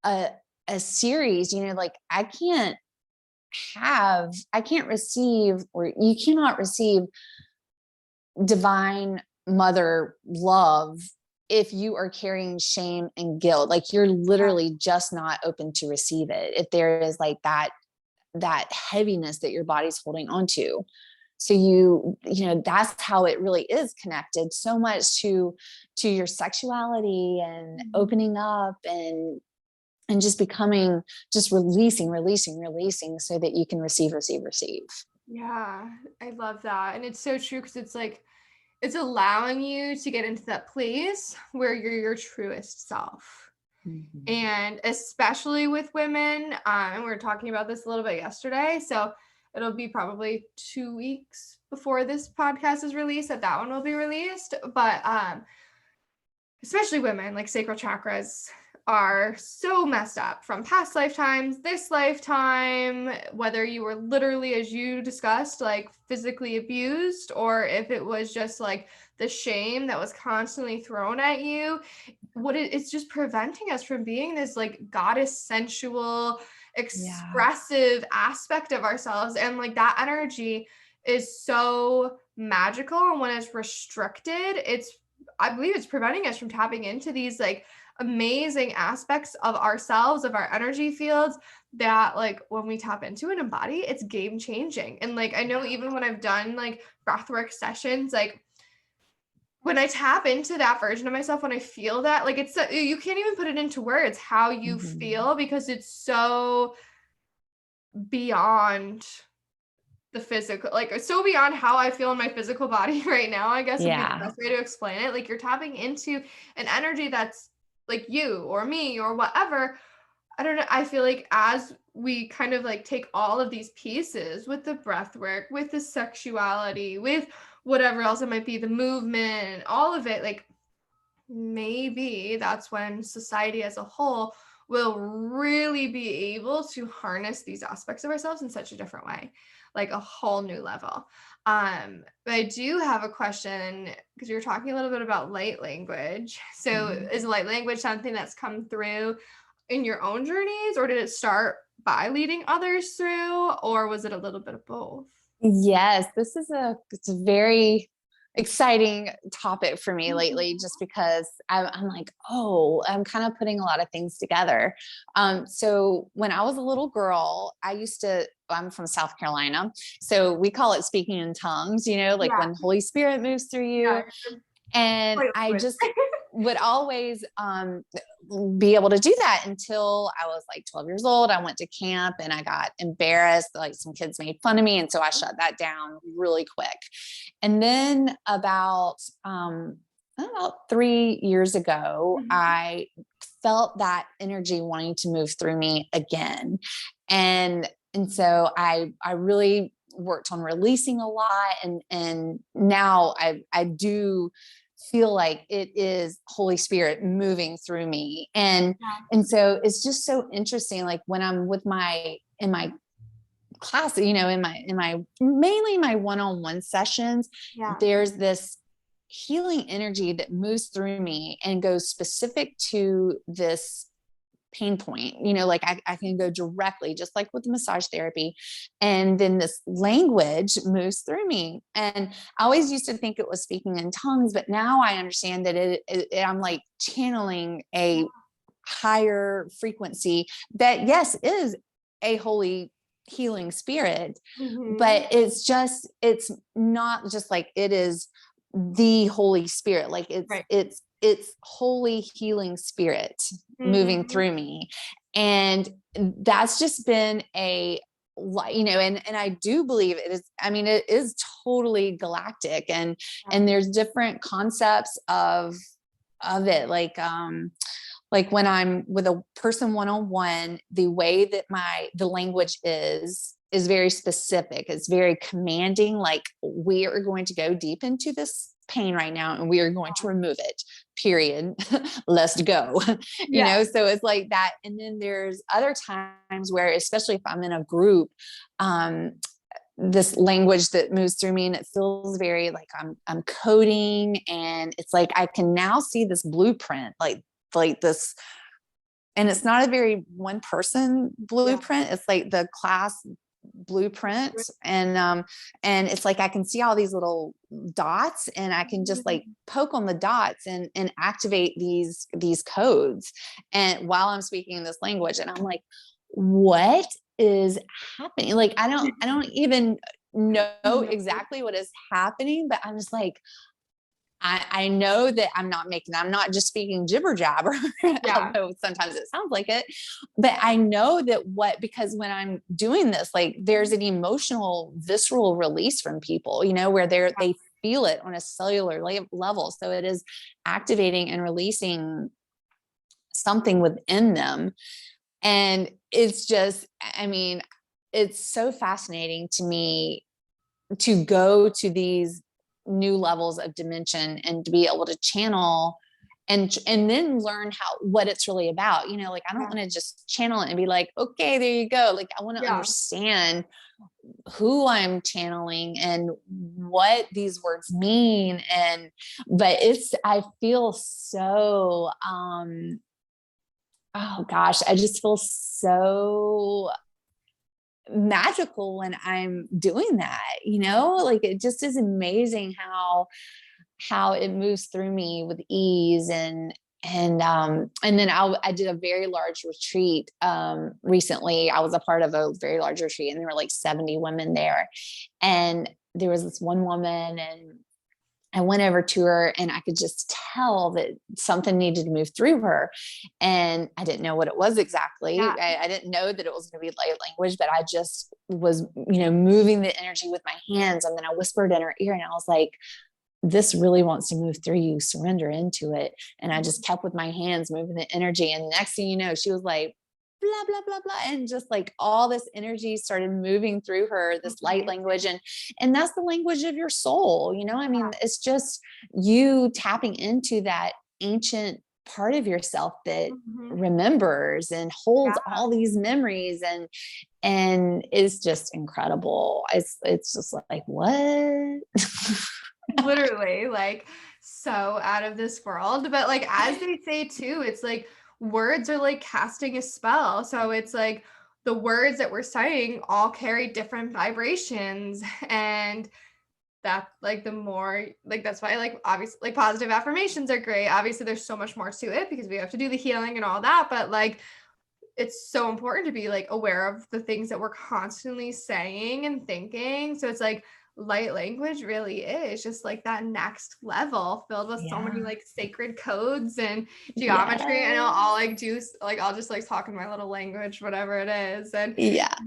a series, like I can't receive, or you cannot receive divine mother love if you are carrying shame and guilt. Like you're literally just not open to receive it. If there is like that heaviness that your body's holding on to. So that's how it really is connected so much to your sexuality and opening up and just becoming, just releasing so that you can receive. Yeah, I love that. And it's so true because it's like, it's allowing you to get into that place where you're your truest self. Mm-hmm. And especially with women, and we were talking about this a little bit yesterday, so it'll be probably 2 weeks before this podcast is released that one will be released. But especially women, like sacral chakras are so messed up from past lifetimes, this lifetime, whether you were literally, as you discussed, like physically abused, or if it was just like the shame that was constantly thrown at you. It's just preventing us from being this like goddess sensual, expressive aspect of ourselves. And like that energy is so magical. And when it's restricted, I believe it's preventing us from tapping into these like amazing aspects of ourselves, of our energy fields, that like when we tap into and embody, it's game changing. And like I know even when I've done like breathwork sessions, like when I tap into that version of myself, when I feel that, like it's you can't even put it into words how you feel, because it's so beyond the physical, like so beyond how I feel in my physical body right now, I guess would be the best way to explain it. Like you're tapping into an energy that's like you or me or whatever. I don't know. I feel like as we kind of like take all of these pieces with the breath work, with the sexuality, with whatever else it might be, the movement, all of it, like maybe that's when society as a whole will really be able to harness these aspects of ourselves in such a different way, like a whole new level. But I do have a question, because you're talking a little bit about light language. So is light language something that's come through in your own journeys, or did it start by leading others through, or was it a little bit of both? Yes, it's a very exciting topic for me lately, just because I'm like, oh, I'm kind of putting a lot of things together. So when I was a little girl, I'm from South Carolina, so we call it speaking in tongues, like when Holy Spirit moves through you. And I just would always be able to do that until I was like 12 years old. I went to camp and I got embarrassed. Like some kids made fun of me. And so I shut that down really quick. And then about 3 years ago, I felt that energy wanting to move through me again. And so I really worked on releasing a lot. And now I do feel like it is Holy Spirit moving through me. And so it's just so interesting. Like when I'm in my class, in my mainly my one-on-one sessions, there's this healing energy that moves through me and goes specific to this pain point, like I can go directly, just like with massage therapy. And then this language moves through me. And I always used to think it was speaking in tongues, but now I understand that I'm like channeling a higher frequency that, yes, is a holy healing spirit, but it's not just like it is the Holy Spirit. Like it's it's holy healing spirit moving Mhm. through me. And that's just been and I do believe it is, I mean, it is totally galactic, and there's different concepts of it. Like when I'm with a person one-on-one, the way that the language is very specific. It's very commanding. Like, we are going to go deep into this pain right now, and we are going to remove it, period. Let's go. Yeah. So it's like that. And then there's other times where, especially if I'm in a group, this language that moves through me, and it feels very like I'm coding, and it's like I can now see this blueprint, like this, and it's not a very one person blueprint. It's like the class blueprint. And it's like I can see all these little dots, and I can just like poke on the dots and activate these codes, and while I'm speaking this language, and I'm like, what is happening? Like, I don't even know exactly what is happening, but I'm just like, I know that I'm not just speaking jibber jabber, Yeah. although sometimes it sounds like it, but I know that because when I'm doing this, like, there's an emotional, visceral release from people, where they feel it on a cellular level. So it is activating and releasing something within them. And it's just, I mean, it's so fascinating to me to go to these new levels of dimension and to be able to channel and then learn what it's really about. Like, I don't want to just channel it and be like, okay, there you go. Like, I want to understand who I'm channeling and what these words mean. But I feel so, oh gosh, I just feel so magical when I'm doing that, like, it just is amazing how it moves through me with ease. And then I did a very large retreat recently. I was a part of a very large retreat, and there were like 70 women there, and there was this one woman, and I went over to her, and I could just tell that something needed to move through her. And I didn't know what it was exactly. Yeah. I didn't know that it was going to be light language, but I just was, moving the energy with my hands. And then I whispered in her ear, and I was like, this really wants to move through you. Surrender into it. And I just kept with my hands moving the energy. And next thing you know, she was like, blah, blah, blah, blah. And just like all this energy started moving through her, this light language. And that's the language of your soul. I mean, it's just you tapping into that ancient part of yourself that remembers and holds all these memories, and is just incredible. It's just like, what? Literally, like, so out of this world. But like, as they say too, it's like words are like casting a spell. So it's like the words that we're saying all carry different vibrations. And that, like, the more, like, that's why, like, obviously, like, positive affirmations are great. Obviously there's so much more to it because we have to do the healing and all that, but like, it's so important to be like aware of the things that we're constantly saying and thinking. So it's like light language really is just like that next level filled with so many like sacred codes and geometry. And I'll like do like, I'll just like talk in my little language, whatever it is. And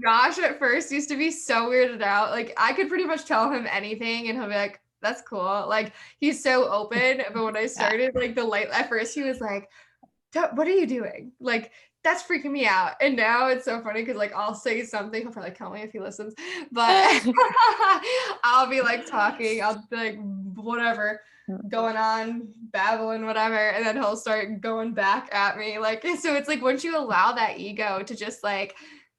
Josh at first used to be so weirded out. Like, I could pretty much tell him anything and he'll be like, that's cool. Like, he's so open. But when I started like the light, at first he was like, what are you doing? Like, that's freaking me out. And now it's so funny because like I'll say something, he'll probably kill me if he listens, but I'll be like talking, I'll be like whatever going on, babbling, whatever, and then he'll start going back at me. Like, so it's like once you allow that ego to just like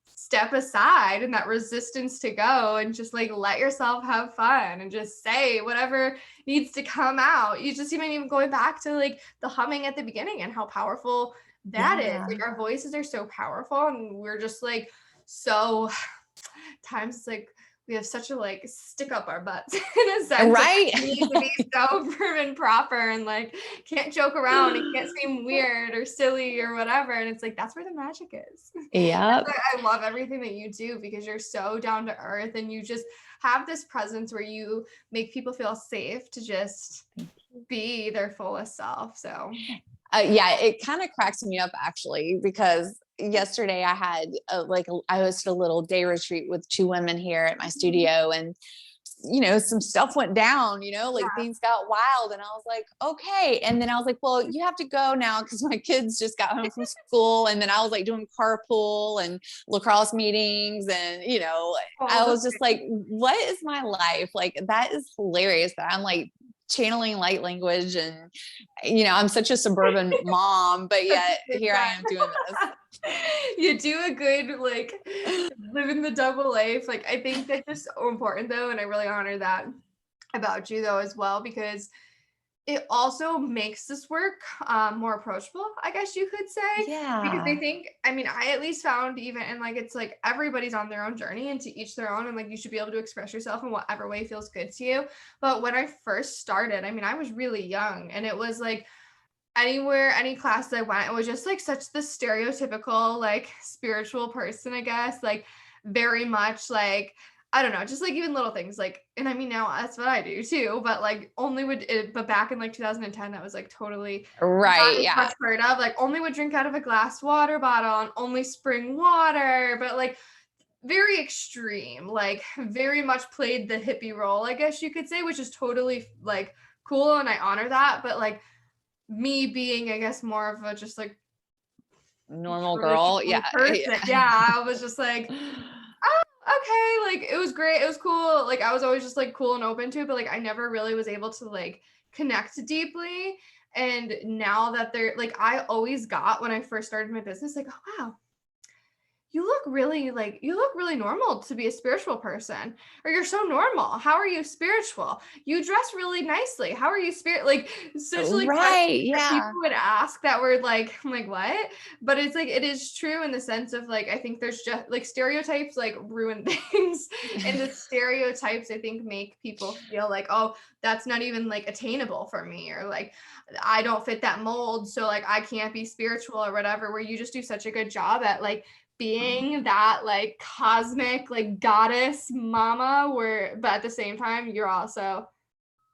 step aside and that resistance to go and just like let yourself have fun and just say whatever needs to come out. You just even going back to like the humming at the beginning and how powerful that is. Like, our voices are so powerful, and we're just like, so times it's like we have such a like stick up our butts in a sense, right? Like, we need to be so prim and proper and like can't joke around and can't seem weird or silly or whatever. And it's like, that's where the magic is. Yeah. I love everything that you do because you're so down to earth and you just have this presence where you make people feel safe to just be their fullest self. So Yeah, it kind of cracks me up actually, because yesterday I hosted a little day retreat with two women here at my studio, and some stuff went down, like yeah. things got wild, and I was like, okay. And then I was like, well, you have to go now because my kids just got home from school. And then I was like doing carpool and lacrosse meetings, and I All the was just like, what is my life? Like, that is hilarious that I'm like channeling light language, and I'm such a suburban mom, but yet here I am doing this. You do a good, like, living the double life. Like, I think that's just so important though. And I really honor that about you though, as well, because it also makes this work more approachable, I guess you could say. Because I Yeah. think, I mean, I at least found even, and like, it's like everybody's on their own journey and to each their own. And like, you should be able to express yourself in whatever way feels good to you. But when I first started, I mean, I was really young, and it was like, anywhere, any class that I went, it was just like such the stereotypical, like, spiritual person, I guess. Like, very much like, I don't know, just like even little things like, and I mean, now that's what I do too, but like only would it, but back in like 2010, that was like totally Right. not as Yeah. much heard of. Like, only would drink out of a glass water bottle and only spring water, but like very extreme, like very much played the hippie role, I guess you could say, which is totally like cool. And I honor that. But like, me being, I guess, more of a just like Normal girl. traditional Yeah. person. Yeah, I was just like, oh, okay, like it was great, it was cool. Like, I was always just like cool and open to it, but like I never really was able to like connect deeply. And now that they're like, I always got when I first started my business, like, oh wow, you look really normal to be a spiritual person, or you're so normal, how are you spiritual, you dress really nicely, how are you spirit, like such like questions Right. that people Yeah. would ask that were like, I'm like, what? But it's like, it is true in the sense of like, I think there's just like stereotypes like ruin things, and the stereotypes I think make people feel like, oh, that's not even like attainable for me, or like I don't fit that mold, so like I can't be spiritual or whatever, where you just do such a good job at like being that like cosmic like goddess mama, where but at the same time you're also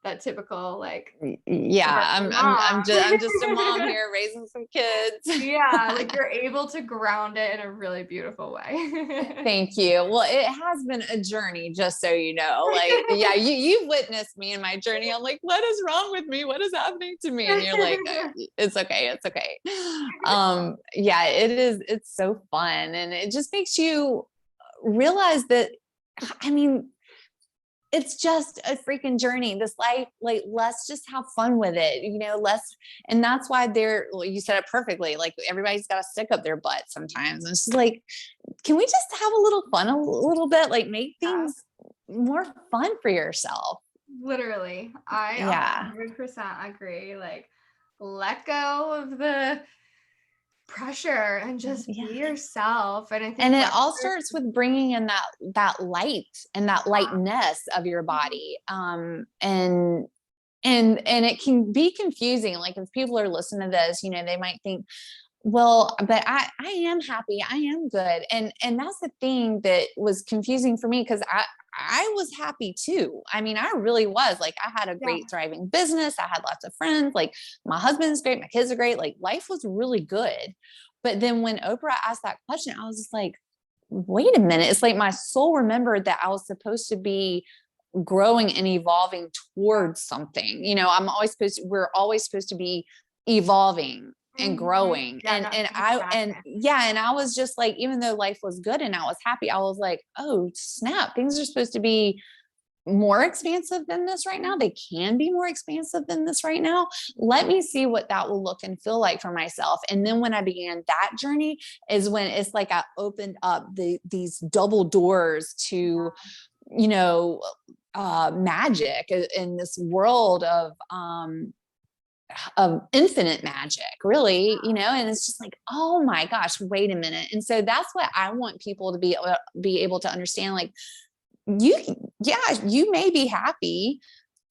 that typical like Yeah. suburban I'm just a mom mom. here raising some kids. Yeah, like you're able to ground it in a really beautiful way. Thank you. Well, it has been a journey, just so you know. Like, yeah, you've witnessed me in my journey. I'm like, what is wrong with me? What is happening to me? And you're like, it's okay, it's okay. Yeah, it is. It's so fun, and it just makes you realize that. I mean, it's just a freaking journey, this life. Like, let's just have fun with it, let's. And that's why well, you said it perfectly, like everybody's got to stick up their butt sometimes, and it's just like, can we just have a little fun, a little bit, like make Yeah, things more fun for yourself. literally, I Yeah. 100% agree. Like, let go of the pressure and just be Yeah. yourself. And I And think it breath all work, starts with bringing in that light and that lightness of your body. And it can be confusing. Like, if people are listening to this, they might think, well, but I am happy, I am good. And that's the thing that was confusing for me, because I was happy too. I mean, I really was. Like, I had a yeah. great thriving business, I had lots of friends, like my husband's great, my kids are great, like life was really good. But then when Oprah asked that question, I was just like, wait a minute. It's like my soul remembered that I was supposed to be growing and evolving towards something. We're always supposed to be evolving and Mhm. growing. Yeah, And I was just like, even though life was good and I was happy, I was like, oh snap, things are supposed to be more expansive than this right now. They can be more expansive than this right now. Let me see what that will look and feel like for myself. And then when I began that journey is when it's like I opened up these double doors to, you know, magic in this world of infinite magic, really, and it's just like, oh my gosh, wait a minute. And so that's what I want people to be able to understand. Like, you may be happy,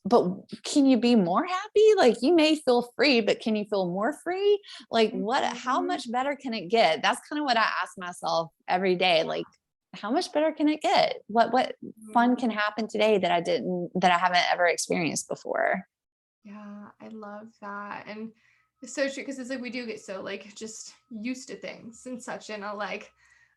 but can you be more happy? Like, you may feel free, but can you feel more free? Like, how Mhm. much better can it get? That's kind of what I ask myself every day. Like, how much better can it get? What fun Mhm. can happen today that I haven't ever experienced before? Yeah, I love that. And it's so true because it's like we do get so like just used to things and such. And like,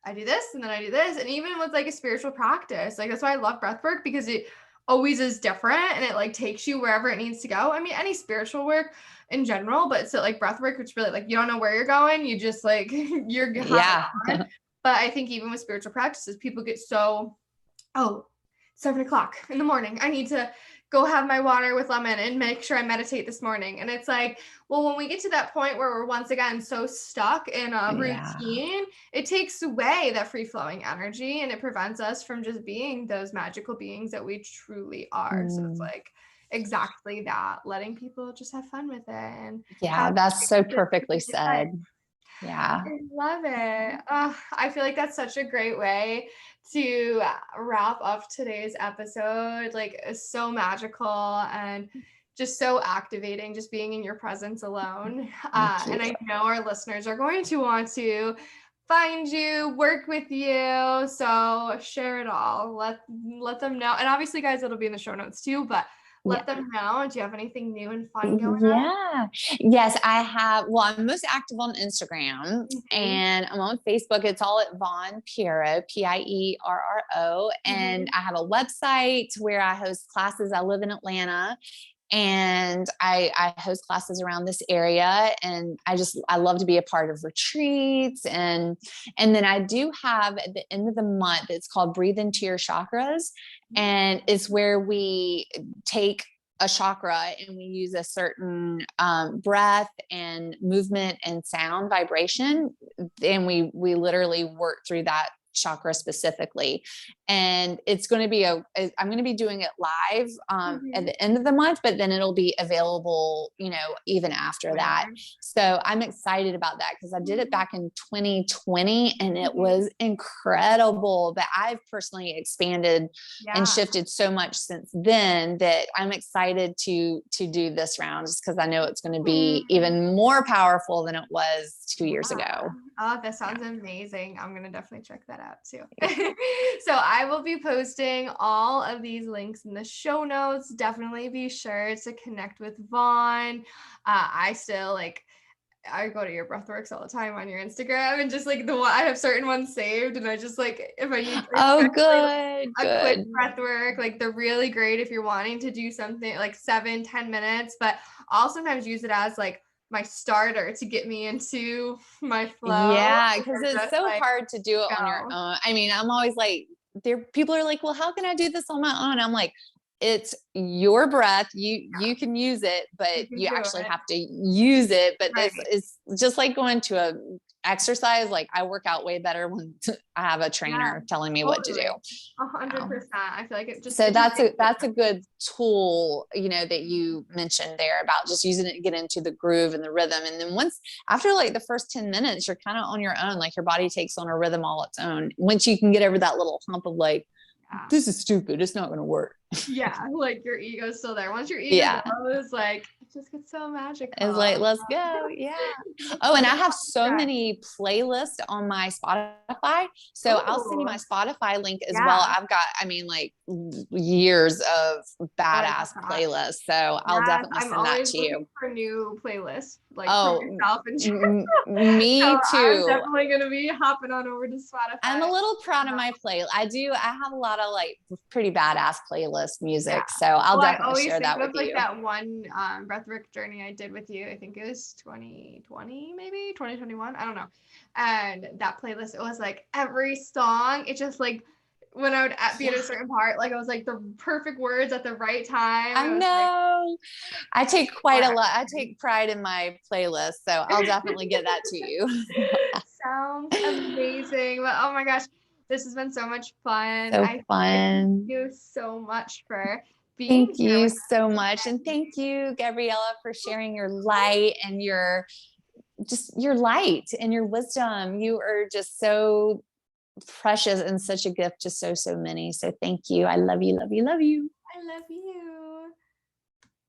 I do this and then I do this. And even with like a spiritual practice, like that's why I love breath work because it always is different and it like takes you wherever it needs to go. I mean, any spiritual work in general, but so like breath work, it's really like you don't know where you're going. You just like you're having Yeah. fun. But I think even with spiritual practices, people get so, oh, 7 o'clock in the morning. I need to go have my water with lemon and make sure I meditate this morning. And it's like, well, when we get to that point where we're once again so stuck in a Yeah. routine, it takes away that free flowing energy and it prevents us from just being those magical beings that we truly are. So it's like exactly that, letting people just have fun with it and Yeah, have that's so perfectly said. Yeah. I love it. I feel like that's such a great way to wrap up today's episode. Like, it's so magical and just so activating, just being in your presence alone. Thank you. And I know our listeners are going to want to find you, work with you. So share it all. Let them know. And obviously, guys, it'll be in the show notes too, but let them know. Do you have anything new and fun going on? Yeah. Yes, I have. Well, I'm most active on Instagram and I'm on Facebook. It's all at Vaughn Pierro, Pierro. And I have a website where I host classes. I live in Atlanta and I host classes around this area. And I love to be a part of retreats. And then I do have at the end of the month, it's called Breathe into Your Chakras. And it's where we take a chakra and we use a certain breath and movement and sound vibration. And we literally work through that chakra specifically. And it's going to be I'm going to be doing it live at the end of the month, but then it'll be available, even after that. So I'm excited about that because I did it back in 2020 and it was incredible. But I've personally expanded and shifted so much since then that I'm excited to do this round just because I know it's going to be even more powerful than it was 2 years ago. Oh, that sounds amazing. I'm going to definitely check that out too. So I will be posting all of these links in the show notes. Definitely be sure to connect with Vaughn. I still I go to your breathworks all the time on your Instagram and just like I have certain ones saved and I just like, if I need quick breathwork, like they're really great if you're wanting to do something like 7-10 minutes, but I'll sometimes use it as like my starter to get me into my flow. Yeah, because it's so hard to do it on your own. I mean, I'm always like, people are like, well, how can I do this on my own? I'm like, it's your breath. You can use it, but you actually have to use it. But this is just like going to a exercise. Like I work out way better when I have a trainer telling me what to do. 100%. I feel like it just, so that's a good tool, that you mentioned there about just using it to get into the groove and the rhythm. And then after like the first 10 minutes, you're kind of on your own, like your body takes on a rhythm all its own. Once you can get over that little hump of like, this is stupid, it's not going to work. Like your ego's still there. Once your ego goes, like it just gets so magical. It's like, let's go. Yeah. Oh, and I have so many playlists on my Spotify. So I'll send you my Spotify link as well. I've got, like years of badass playlists. So I'll definitely send that to you. For new playlists, like yourself and me so too. I'm definitely gonna be hopping on over to Spotify. I'm a little proud of my play. I have a lot of like pretty badass playlist music. So I'll definitely share that with you. That one breathwork journey I did with you. I think it was 2020, maybe 2021. I don't know. And that playlist, it was like every song, it just like when I would be at a certain part, like I was like the perfect words at the right time. I know. I take quite a lot. I take pride in my playlist. So I'll definitely get that to you. Sounds amazing. But oh my gosh, this has been so much fun. Fun. Thank you so much for being Thank you so much. And thank you, Gabriella, for sharing your light and your light and your wisdom. You are just so precious and such a gift to so many. So thank you. I love you, love you, love you. I love you.